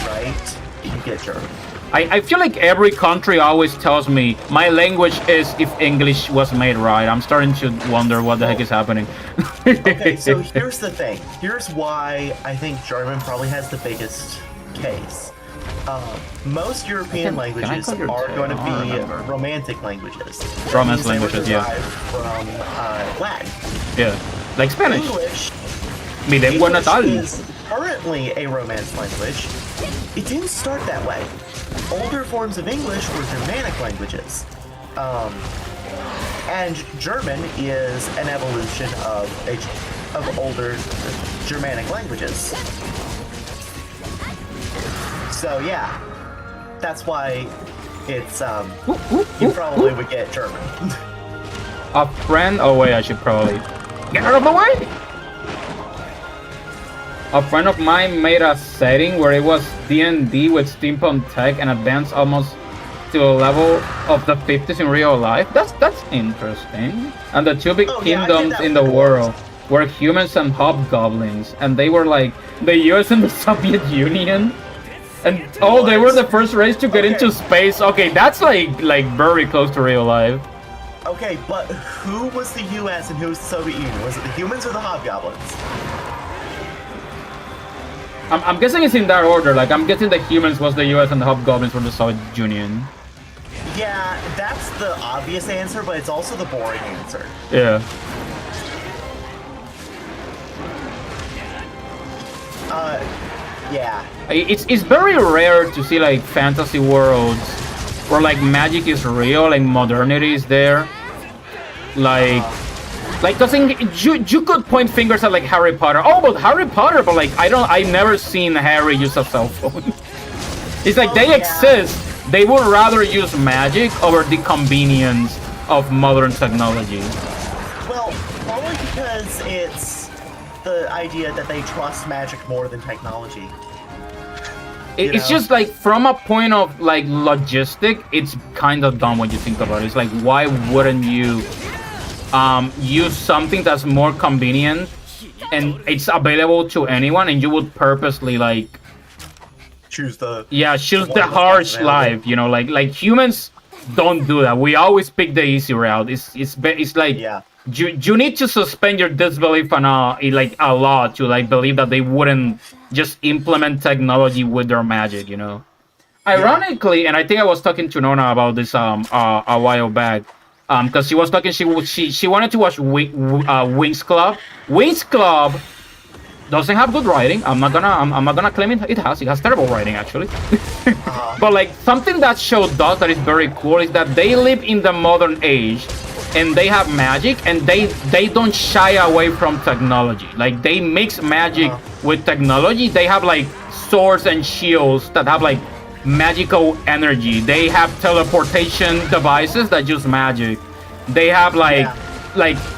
right, you get German. I feel like every country always tells me my language is if English was made right. I'm starting to wonder what the heck is happening. Okay, so here's the thing. Here's why I think German probably has the biggest case. Most European languages are going to be romantic languages. Romance languages, yeah. From Latin. Yeah, like Spanish. English, Mi lengua natal. is currently a Romance language. It didn't start that way. Older forms of English were Germanic languages. And German is an evolution of older Germanic languages. So yeah, that's why it's you probably would get German. A friend. Oh wait, I should probably get out of the way. A friend of mine made a setting where it was D&D with steampunk tech and advanced almost to a level of the 50s in real life. That's interesting. And the two big kingdoms in the world were humans and hobgoblins, and they were like the US and the Soviet Union. And they were the first race to get into space. Okay, that's like very close to real life. Okay, but who was the US and who was the Soviet Union? Was it the humans or the hobgoblins? I'm guessing it's in that order. Like, I'm guessing the humans was the US and the hobgoblins were the Soviet Union. Yeah, that's the obvious answer, but it's also the boring answer. Yeah. Yeah. It's very rare to see like fantasy worlds where like magic is real, like modernity is there. Like doesn't you could point fingers at like Harry Potter. Oh, but Harry Potter, but like I've never seen Harry use a cell phone. It's like they exist. They would rather use magic over the convenience of modern technology. Well, probably because it's the idea that they trust magic more than technology. It's just like from a point of like logistic, it's kind of dumb when you think about it. It's like, why wouldn't you use something that's more convenient and it's available to anyone, and you would purposely like choose the harsh life, you know, like humans don't do that. We always pick the easy route. It's like you need to suspend your disbelief on a lot to like believe that they wouldn't just implement technology with their magic, you know. Ironically, and I think I was talking to Nona about this a while back, because she was talking, she wanted to watch Wings Club. Wings Club doesn't have good writing. I'm not gonna claim it has terrible writing actually. But like something that show does that is very cool is that they live in the modern age and they have magic, and they don't shy away from technology. Like they mix magic with technology. They have like swords and shields that have like magical energy. They have teleportation devices that use magic. They have like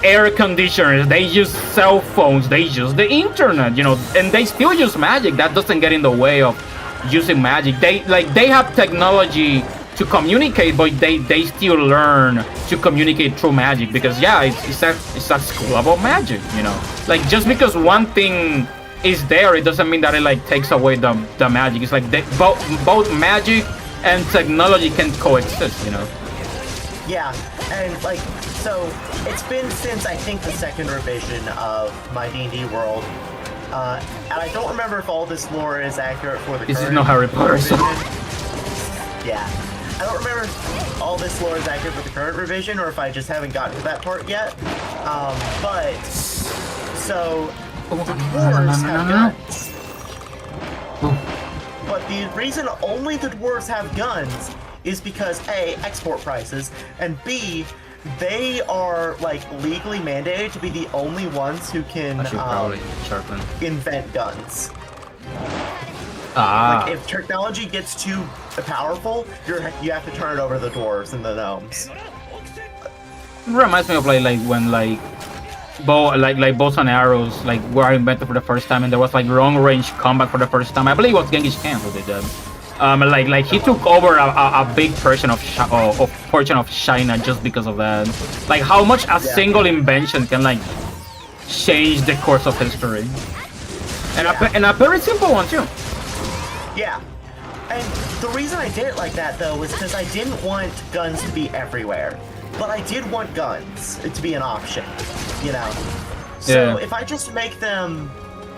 air conditioners. They use cell phones. They use the internet, you know, and they still use magic. That doesn't get in the way of using magic. They have technology to communicate, but they still learn to communicate through magic, because it's a school about magic, you know. Like just because one thing is there, it doesn't mean that it like takes away the magic. It's like both magic and technology can coexist, you know. Yeah, and like so it's been since I think the second revision of my D&D world, and I don't remember if all this lore is accurate for the This is no Harry Potter revision. Yeah, I don't remember if all this lore is accurate for the current revision or if I just haven't gotten to that part yet. But so the dwarves have guns. But the reason only the dwarves have guns is because A, export prices, and B, they are like legally mandated to be the only ones who can I should probably sharpen. invent guns. Ah. Like if technology gets too powerful, you have to turn it over to the dwarves and the gnomes. Reminds me of like when bows and arrows like were invented for the first time, and there was like long range combat for the first time. I believe it was Genghis Khan who did that. Like he took over a big portion of China just because of that. Like how much a single invention can like change the course of history, and a very simple one too. Yeah, and the reason I did it like that though was because I didn't want guns to be everywhere, but I did want guns to be an option, you know. So if I just make them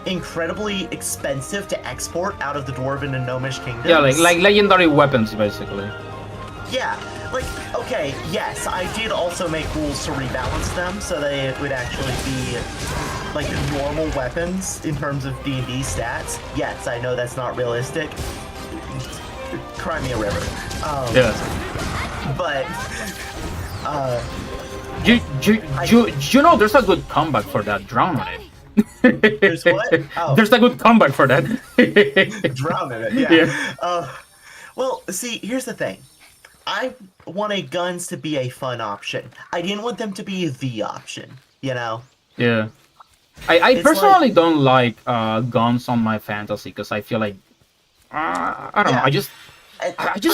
incredibly expensive to export out of the Dwarven and Gnomish kingdoms. Yeah, like legendary weapons, basically. Yeah, like, okay, yes, I did also make rules to rebalance them so they would actually be like normal weapons in terms of D&D stats. Yes, I know that's not realistic. Cry me a river. Yeah. But, you know, there's a good comeback for that. Drown on it. There's what? Oh. There's a good comeback for that. Drown in it, yeah. Well, see, here's the thing. I wanted guns to be a fun option. I didn't want them to be the option, you know? Yeah. I personally don't like guns on my fantasy because I feel like I don't know. I just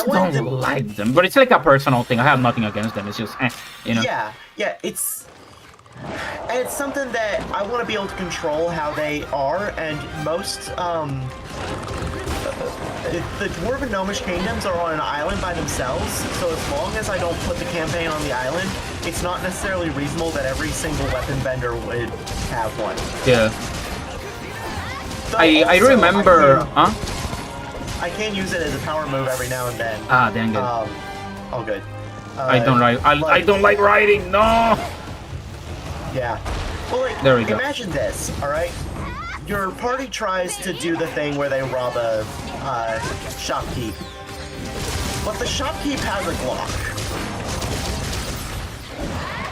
don't like them. But it's like a personal thing. I have nothing against them. It's just you know. Yeah. It's something that I want to be able to control how they are, and most the Dwarven Gnomish kingdoms are on an island by themselves, so as long as I don't put the campaign on the island, it's not necessarily reasonable that every single weapon vendor would have one. Yeah. I remember, I can use it as a power move every now and then. Ah, dang it. Oh, good. I don't like. I don't like riding. No. Yeah. Well, like, there we go. Imagine this, all right? Your party tries to do the thing where they rob a shopkeep, but the shopkeep has a Glock.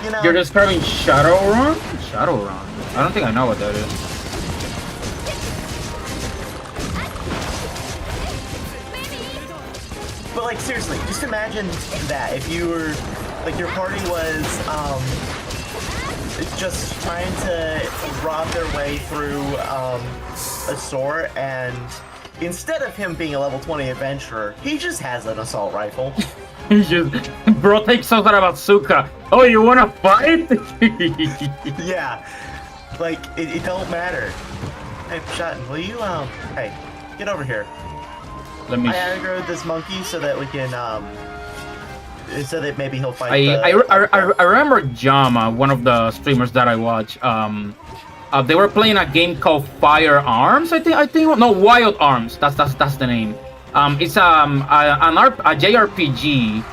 You know? You're describing Shadowrun? Shadowrun. I don't think I know what that is. But like seriously, just imagine that if you were like your party was just trying to rob their way through a store, and instead of him being a level 20 adventurer, he just has an assault rifle. He just bro takes out a bazooka. Oh, you wanna fight? Yeah, like it don't matter. Hey, Shotton, will you hey, get over here. Let me. I aggroed this monkey so that we can so that maybe he'll fight. I remember Jama, one of the streamers that I watch. They were playing a game called Firearms. I think no, Wild Arms. That's the name. It's a JRPG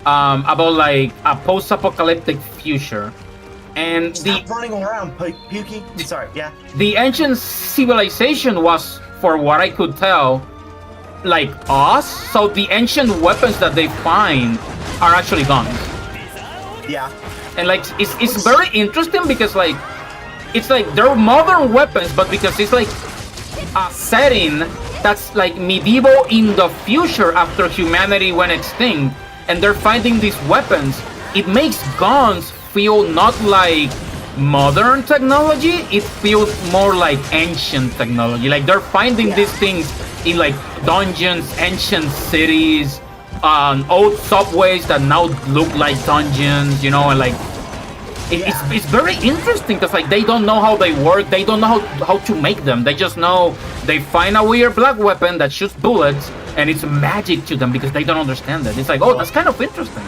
about like a post-apocalyptic future, and Stop running around, Pukey. Sorry, yeah. The ancient civilization was, for what I could tell, like us. So the ancient weapons that they find are actually guns. Yeah. And like it's very interesting because like it's like they're modern weapons, but because it's like a setting that's like medieval in the future after humanity went extinct, and they're finding these weapons, it makes guns feel not like modern technology, it feels more like ancient technology. Like they're finding these things in like dungeons, ancient cities, old subways that now look like dungeons, you know, and like it's very interesting because like they don't know how they work, they don't know how to make them. They just know they find a weird black weapon that shoots bullets, and it's magic to them because they don't understand it. It's like, oh, that's kind of interesting.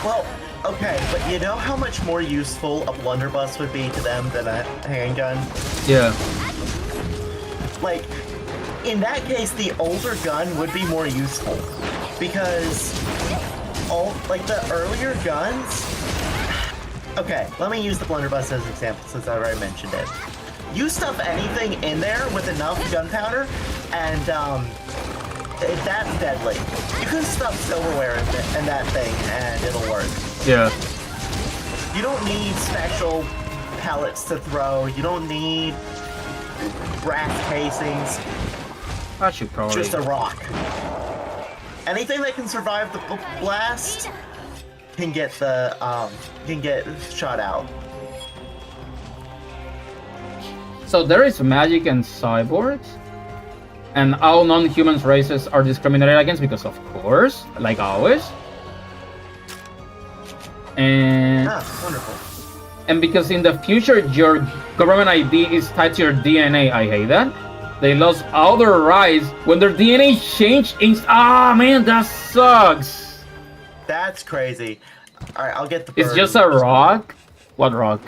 Well, okay, but you know how much more useful a blunderbuss would be to them than a handgun? Yeah. Like, in that case, the older gun would be more useful because like the earlier guns. Okay, let me use the blunderbuss as an example since I already mentioned it. You stuff anything in there with enough gunpowder, and that's deadly. You can stuff silverware in that thing, and it'll work. Yeah. You don't need special pellets to throw. You don't need brass casings. I should probably... Just a rock. Anything that can survive the blast can get shot out. So there is magic and cyborgs, and all non-human races are discriminated against because, of course, like always. And wonderful. And because in the future your government ID is tied to your DNA. I hate that. They lost all their rights when their DNA changed. Ah, man, that sucks. That's crazy. All right, I'll get the bird. It's just a rock. What rock?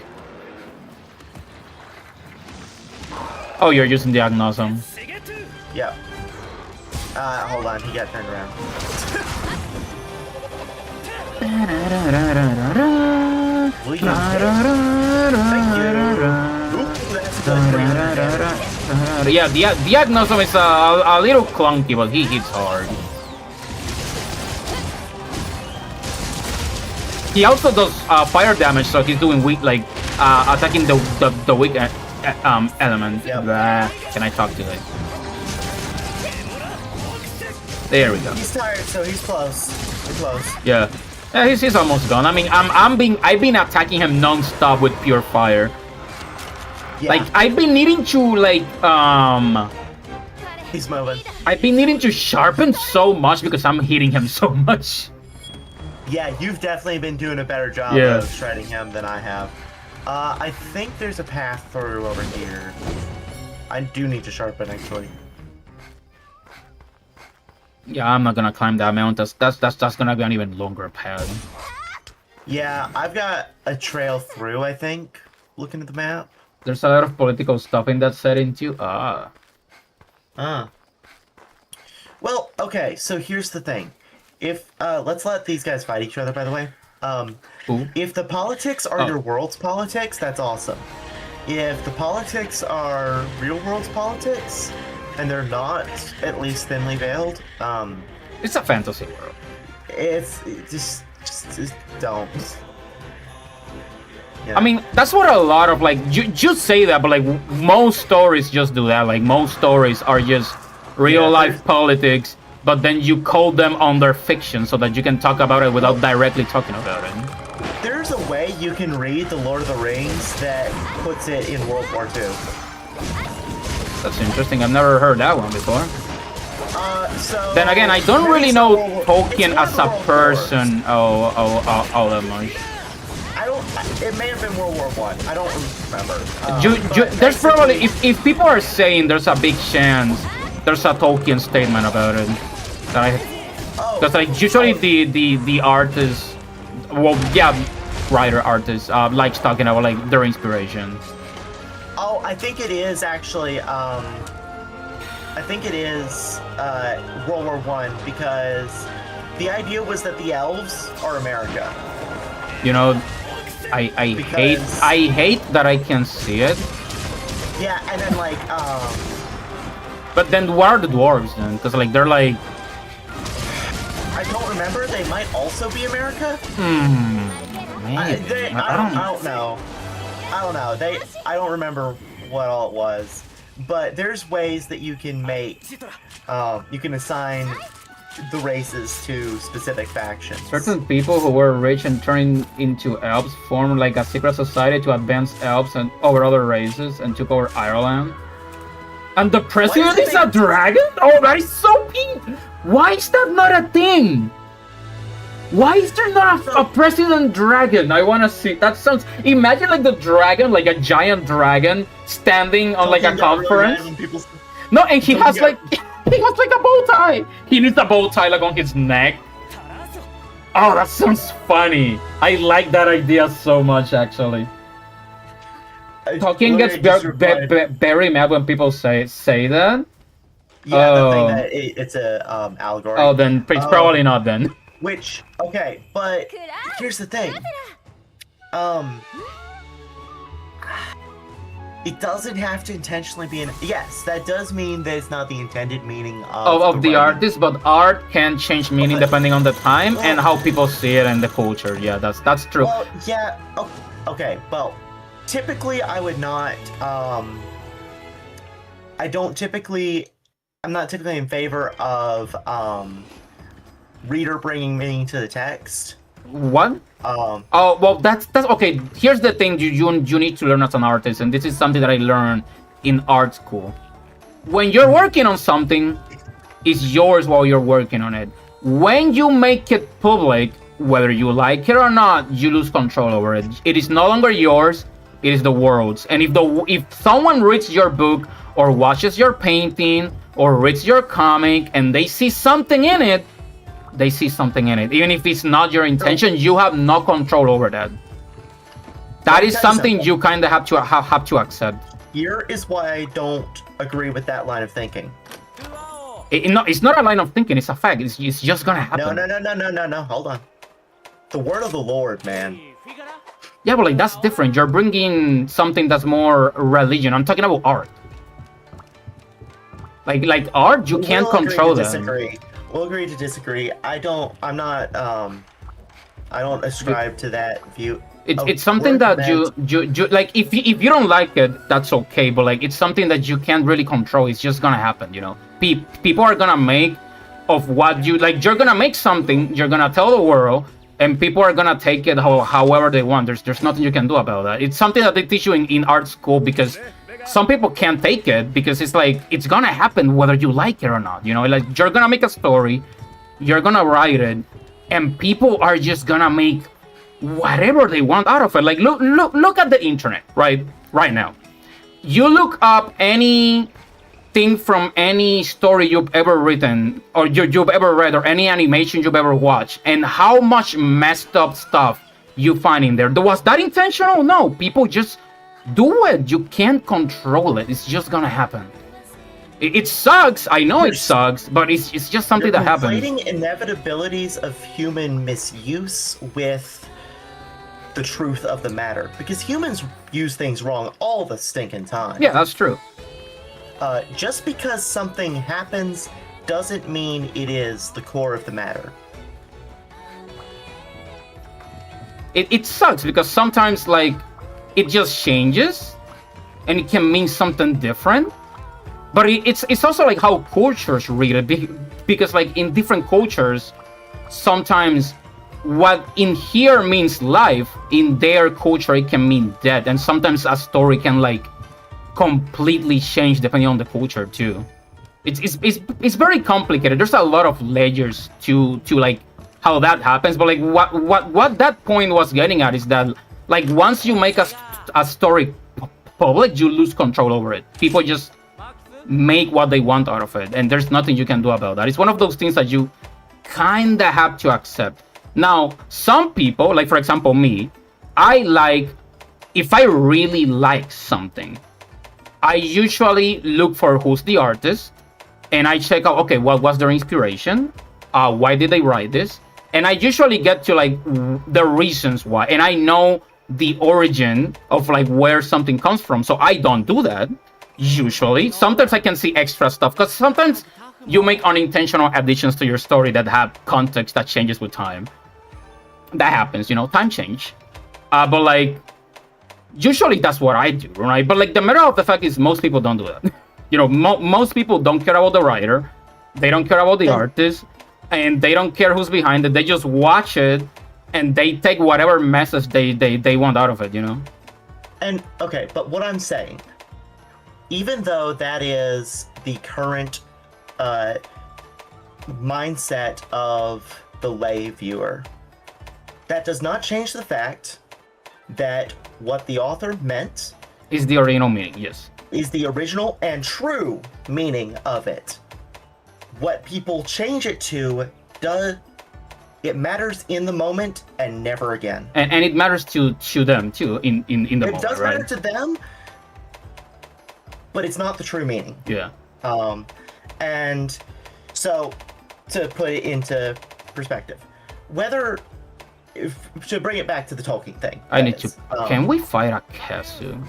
Oh, you're using the agnosm. Yep. Hold on, he got turned around. Thank you. Yeah, the agnosm is a little clunky, but he hits hard. He also does fire damage, so he's doing weak, like attacking the weak element. Yep. Can I talk to it? There we go. He's tired, so he's close. We're close. Yeah. Yeah, he's almost gone. I mean, I've been attacking him non-stop with pure fire. Yeah. Like I've been needing to He's moving. I've been needing to sharpen so much because I'm hitting him so much. Yeah, you've definitely been doing a better job of shredding him than I have. I think there's a path through over here. I do need to sharpen actually. Yeah, I'm not gonna climb that mountain. That's gonna be an even longer path. Yeah, I've got a trail through, I think, looking at the map. There's a lot of political stuff in that setting too. Well, okay, so here's the thing. If let's let these guys fight each other, by the way. If the politics are your world's politics, that's awesome. If the politics are real world's politics, and they're not at least thinly veiled, it's a fantasy world. It's just don't. Yeah. I mean, that's what a lot of like you say that, but like most stories just do that. Like most stories are just real life politics, but then you call them under fiction so that you can talk about it without directly talking about it. There's a way you can read The Lord of the Rings that puts it in World War II. That's interesting. I've never heard that one before. So then again, I don't really know Tolkien as a person. Oh, that much. It may have been World War I. I don't remember. There's probably if people are saying there's a big chance there's a Tolkien statement about it. Because like usually the artist, well, yeah, writer artist likes talking about like their inspiration. Oh, I think it is actually. I think it is World War I because the idea was that the elves are America. You know, I hate that I can see it. Yeah, and then like But then what are the dwarves then? Because like they're like. I don't remember. They might also be America. I don't know. I don't know. I don't remember what all it was. But there's ways that you can make, you can assign the races to specific factions. Certain people who were rich and turned into elves formed like a secret society to advance elves and over other races and took over Ireland. And the president is a dragon? Oh, that is so pink! Why is that not a thing? Why is there not a president dragon? I want to see. That sounds. Imagine like the dragon, like a giant dragon, standing on like a conference. No, and he has like a bow tie. He needs a bow tie like on his neck. Oh, that sounds funny. I like that idea so much, actually. Tolkien gets very mad when people say that. Yeah, the thing that it's a allegory. Oh, then it's probably not then. Which, okay, but here's the thing. It doesn't have to intentionally be yes, that does mean that it's not the intended meaning of of the writing. artist, but art can change meaning depending on the time and how people see it and the culture. Yeah, that's true. Well, yeah. Okay. Well, typically I would not. I don't typically. I'm not typically in favor of reader bringing meaning to the text. What? Oh well, that's okay. Here's the thing you need to learn as an artist, and this is something that I learned in art school. When you're working on something, it's yours while you're working on it. When you make it public, whether you like it or not, you lose control over it. It is no longer yours; it is the world's. And if someone reads your book or watches your painting or reads your comic and they see something in it, they see something in it. Even if it's not your intention, you have no control over that. That is something you kind of have to accept. Here is why I don't agree with that line of thinking. It's not a line of thinking. It's a fact. It's just gonna happen. No. Hold on. The word of the Lord, man. Yeah, but like that's different. You're bringing something that's more religion. I'm talking about art. Like art, you can't control that. We'll agree to disagree. I don't ascribe to that view. It's something that you like. If you don't like it, that's okay. But like, it's something that you can't really control. It's just gonna happen. You know, people are gonna make of what you like. You're gonna make something. You're gonna tell the world, and people are gonna take it however they want. There's nothing you can do about that. It's something that they teach you in art school because some people can't take it because it's like it's gonna happen whether you like it or not. You know, like you're gonna make a story, you're gonna write it, and people are just gonna make whatever they want out of it. Like look at the internet right now. You look up anything from any story you've ever written or you've ever read or any animation you've ever watched, and how much messed up stuff you find in there. Was that intentional? No, people just do it. You can't control it. It's just gonna happen. It sucks. I know it sucks, but it's just something that happens. You're conflating inevitabilities of human misuse with the truth of the matter, because humans use things wrong all the stinking time. Yeah, that's true. Just because something happens doesn't mean it is the core of the matter. It sucks because sometimes like it just changes and it can mean something different, but it's also like how cultures read it, because like in different cultures sometimes what in here means life, in their culture it can mean death, and sometimes a story can like completely change depending on the culture too. It's very complicated. There's a lot of layers to like how that happens, but like what that point was getting at is that like once you make a story public, you lose control over it. People just make what they want out of it, and there's nothing you can do about that. It's one of those things that you kinda have to accept. Now, some people, like for example me, if I really like something, I usually look for who's the artist, and I check out, okay, what was their inspiration? Why did they write this? And I usually get to like the reasons why, and I know the origin of like where something comes from. So I don't do that usually. Sometimes I can see extra stuff, because sometimes you make unintentional additions to your story that have context that changes with time. That happens, you know, time change. But like usually that's what I do, right? But like the matter of the fact is most people don't do that. You know, most people don't care about the writer, they don't care about the artist, and they don't care who's behind it. They just watch it and they take whatever message they want out of it, you know? And okay, but what I'm saying, even though that is the current mindset of the lay viewer, that does not change the fact that what the author meant is the original meaning, yes. Is the original and true meaning of it. What people change it to it matters in the moment and never again. And it matters to them too in the moment, it does right? matter to them, but it's not the true meaning. Yeah. And so to put it into perspective, to bring it back to the Tolkien thing. I need to. Can we fight a Kasu?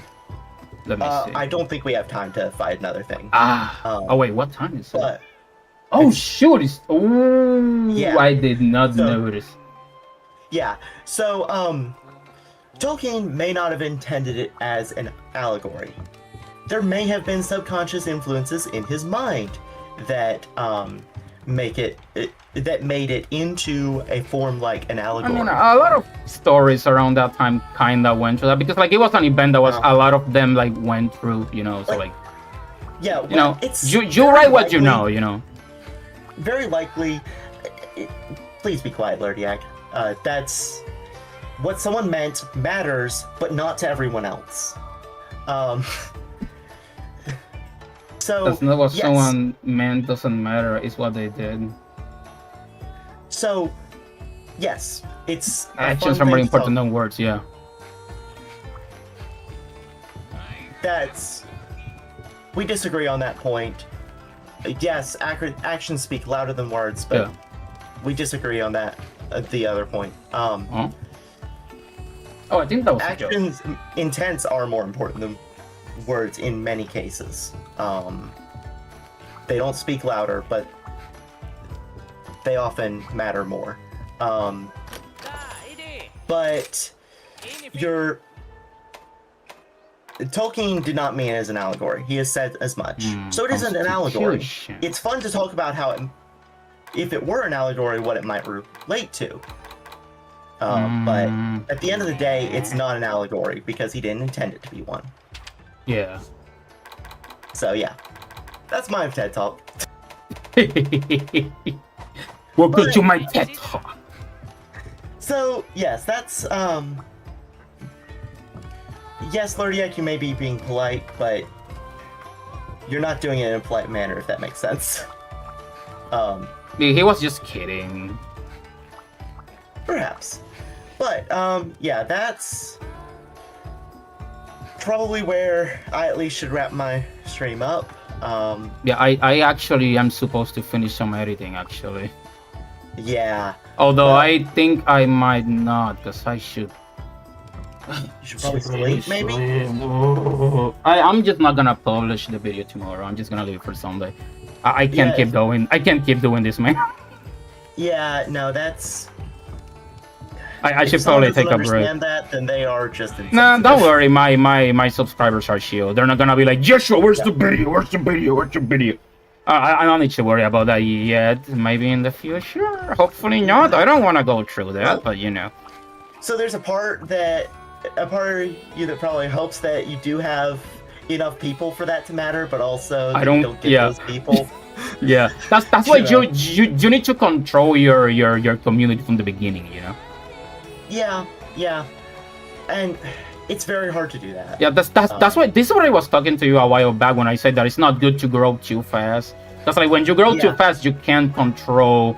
Let me see. I don't think we have time to fight another thing. Oh wait, what time is it? But Oh shoot! It's Yeah. I did not So- notice. yeah, so Tolkien may not have intended it as an allegory. There may have been subconscious influences in his mind that made it into a form like an I allegory. mean, a lot of stories around that time kind of went through that because, like, it was an event that was a lot of them like went through, you know. So like, yeah, you know, it's you very write what you likely- know. Very likely. Please be quiet, Lurdiak. That's what someone meant matters, but not to everyone else. So That's not what yes. someone meant. Doesn't matter. It's what they did. So, yes, it's a Actions fun are more thing to important talk- than words. Yeah. We disagree on that point. Yes, actions speak louder than words, but Yeah. we disagree on that. The other point. Huh? Oh, I think that was a joke. Actions, intents are more important than words in many cases. They don't speak louder, but they often matter more. But Tolkien did not mean it as an allegory. He has said as much. So it isn't an allegory. Constitution. It's fun to talk about how, if it were an allegory, what it might relate to. But at the end of the day, it's not an allegory because he didn't intend it to be one. Yeah. So yeah, that's my TED Talk. Welcome to my TED Talk. So yes, that's yes, Lurdiak, you may be being polite, but you're not doing it in a polite manner, if that makes sense. He was just kidding. Perhaps. But yeah, that's probably where I at least should wrap my stream up. Yeah, I actually am supposed to finish some editing actually. Yeah, Although Well- I think I might not, because I should. you should probably sleep, maybe. I'm just not gonna publish the video tomorrow. I'm just gonna leave it for Sunday. I can't Yeah, keep going. I can't keep doing this, man. Yeah, no, that's. I If should someone probably doesn't take a break. understand that, then they are just. Nah, insensitive. don't worry. My subscribers are chill. They're not gonna be like, Joshua, where's the video? Where's the video? Where's the video? I don't need to worry about that yet. Maybe in the future. Hopefully not. I don't want to go through that, but you know. So there's a part of you that probably hopes that you do have enough people for that to matter, but also that don't- you don't get yeah. those people. Yeah, that's why You know. you need to control your community from the beginning. You know. Yeah, and it's very hard to do that. Yeah, that's why this is what I was talking to you a while back when I said that it's not good to grow too fast. Because like when you grow too Yeah. fast, you can't control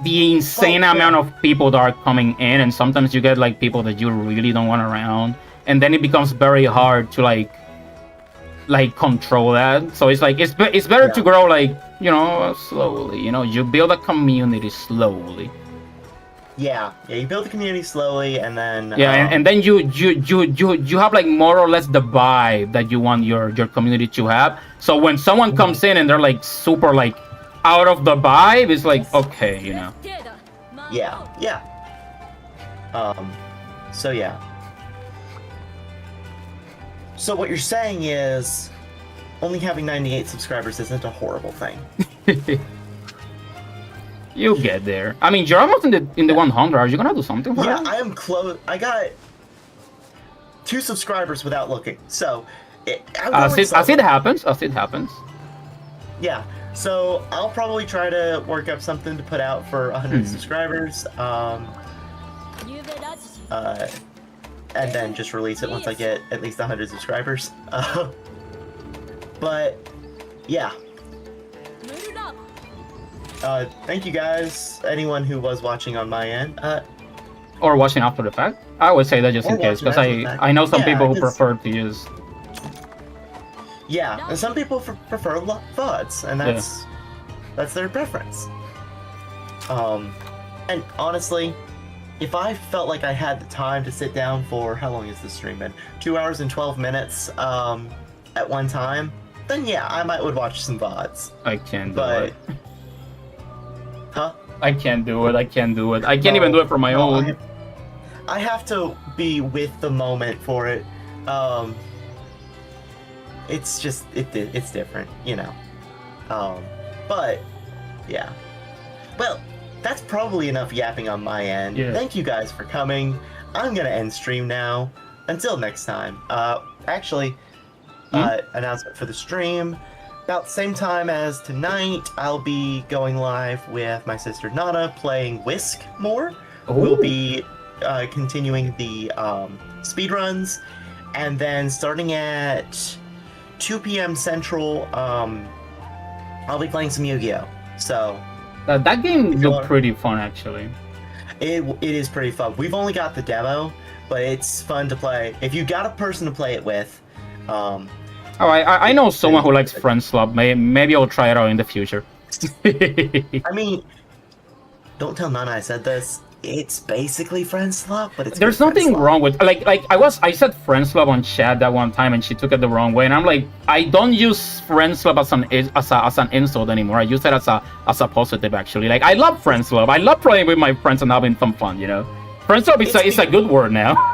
the insane Oh, yeah. amount of people that are coming in, and sometimes you get like people that you really don't want around, and then it becomes very hard to like control that. So it's like it's better to Yeah. grow like, you know, slowly. You know, you build a community slowly. Yeah, you build the community slowly, and then Yeah, and then you have like more or less the vibe that you want your community to have. So when someone comes in and they're like super like out of the vibe, it's like okay, you know. yeah. So yeah. So what you're saying is, only having 98 subscribers isn't a horrible thing. You get there. I mean, you're almost in the 100. Are you gonna do something for Yeah, it? I am close. I got 2 subscribers without looking. So, As it happens. Yeah. So I'll probably try to work up something to put out for 100 subscribers. And then just release it once I get at least 100 subscribers. But yeah. Thank you guys, anyone who was watching on my end. Or watching after the fact. I would say that just Or in case, watching because after the fact. I know some Yeah, people who 'cause- prefer to use. Yeah, and some people prefer VODs, and that's their preference. And honestly, if I felt like I had the time to sit down for, how long is this stream been? 2 hours and 12 minutes at one time, then yeah, I would watch some VODs. I can't do But it. huh? I can't do it. I can't do it. I can't even do it for my own. I have to be with the moment for it. It's just it's different, you know. But yeah. Well, that's probably enough yapping on my end. Yeah. Thank you guys for coming. I'm gonna end stream now. Until next time. Announcement for the stream. About the same time as tonight, I'll be going live with my sister Nana playing Whisk more. We'll be continuing the speedruns, and then starting at 2 p.m. Central, I'll be playing some Yu-Gi-Oh! So That game looked pretty fun, actually. it is pretty fun. We've only got the demo, but it's fun to play. If you got a person to play it with, Oh, I know someone who likes Friends Club. Maybe I'll try it out in the future. I mean, don't tell Nana I said this. It's basically Friends Club, but it's There's nothing wrong with I said Friends Club on chat that one time and she took it the wrong way, and I'm like, I don't use Friends Club as an insult anymore. I use it as a positive, actually. Like, I love Friends Club. I love playing with my friends and having some fun, you know. Friends Club is a good word now.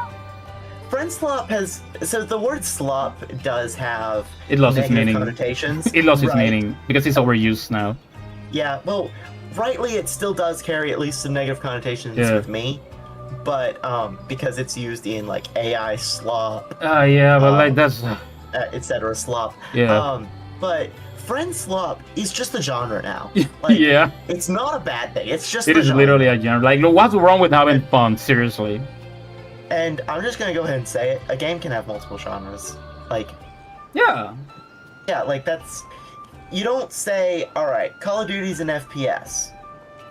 Friend slop has, so the word slop does have It lost its meaning. connotations. It lost its meaning because it's overused now. Yeah, well, rightly it still does carry at least some negative connotations with me, but because it's used in like AI slop. Yeah, but like that's etc. slop. Yeah. But friend slop is just a genre now. Like, yeah. It's not a bad thing. It's just it is genre. Literally a genre. Like, what's wrong with having fun? Seriously. And I'm just gonna go ahead and say it. A game can have multiple genres. Like. Yeah. Yeah, like that's. You don't say, all right, Call of Duty's an FPS.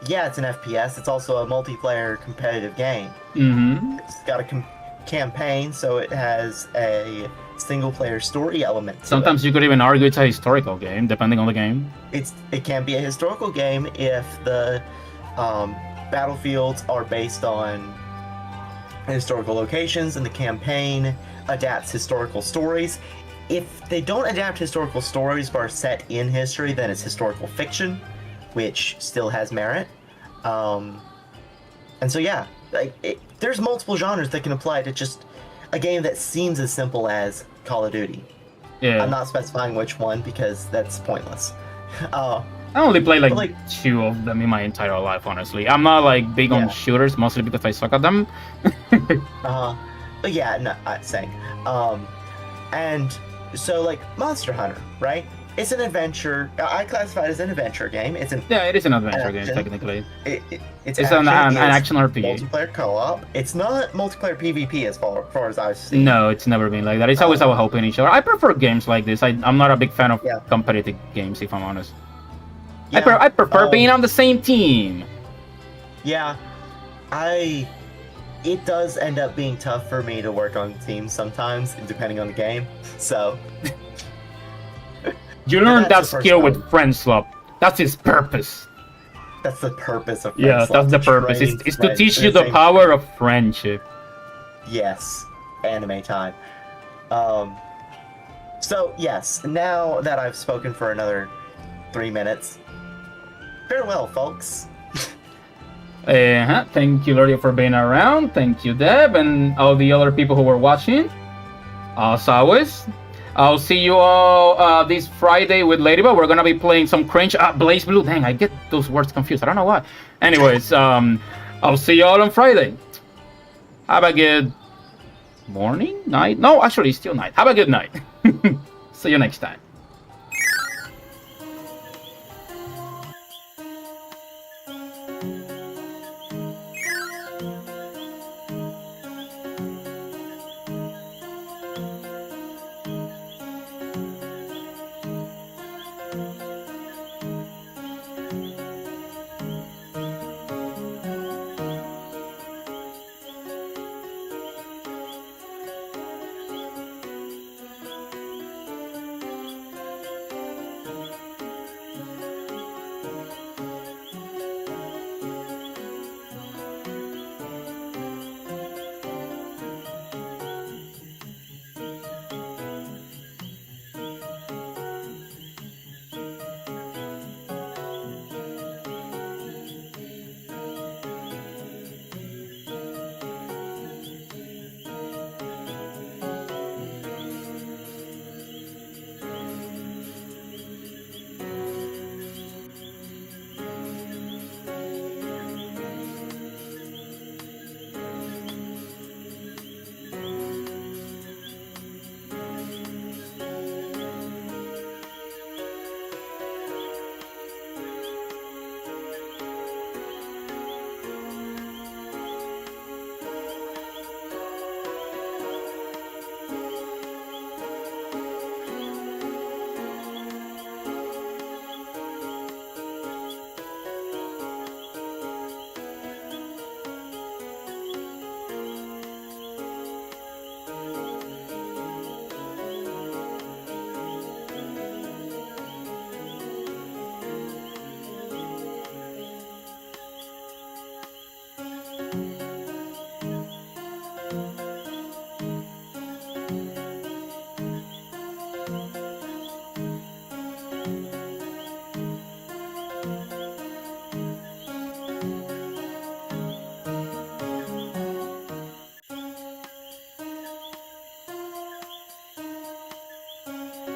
Yeah, it's an FPS. It's also a multiplayer competitive game. Mm-hmm. It's got a campaign, so it has a single-player story element to Sometimes it. you could even argue it's a historical game, depending on the game. It can be a historical game if the battlefields are based on historical locations and the campaign adapts historical stories. If they don't adapt historical stories but are set in history, then it's historical fiction, which still has merit. And so yeah, like there's multiple genres that can apply to just a game that seems as simple as Call of Duty. Yeah. I'm not specifying which one because that's pointless. I only played like 2 of them in my entire life, honestly. I'm not like big on shooters, mostly because I suck at them. But yeah, no, same. And so like Monster Hunter, right? It's an adventure. I classify it as an adventure game. It is an adventure game, technically. It's an action RPG. Multiplayer co-op. It's not multiplayer PvP as far as I've seen. No, it's never been like that. It's always about helping each other. I prefer games like this. I'm not a big fan of competitive games, if I'm honest. Yeah, I prefer being on the same team. Yeah, it does end up being tough for me to work on teams sometimes, depending on the game. So you learn that skill with Friend Swap. That's its purpose. That's the purpose of Friend Swap. That's the purpose. It's to teach you the power of friendship. Yes, anime time. So yes, now that I've spoken for another 3 minutes, farewell, folks. Thank you, Loria, for being around. Thank you, Deb, and all the other people who were watching. As always, I'll see you all this Friday with Ladybug. We're gonna be playing some cringe. Blaze Blue. Dang, I get those words confused. I don't know why. Anyways, I'll see you all on Friday. Have a good morning, night. No, actually, it's still night. Have a good night. See you next time.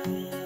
bye.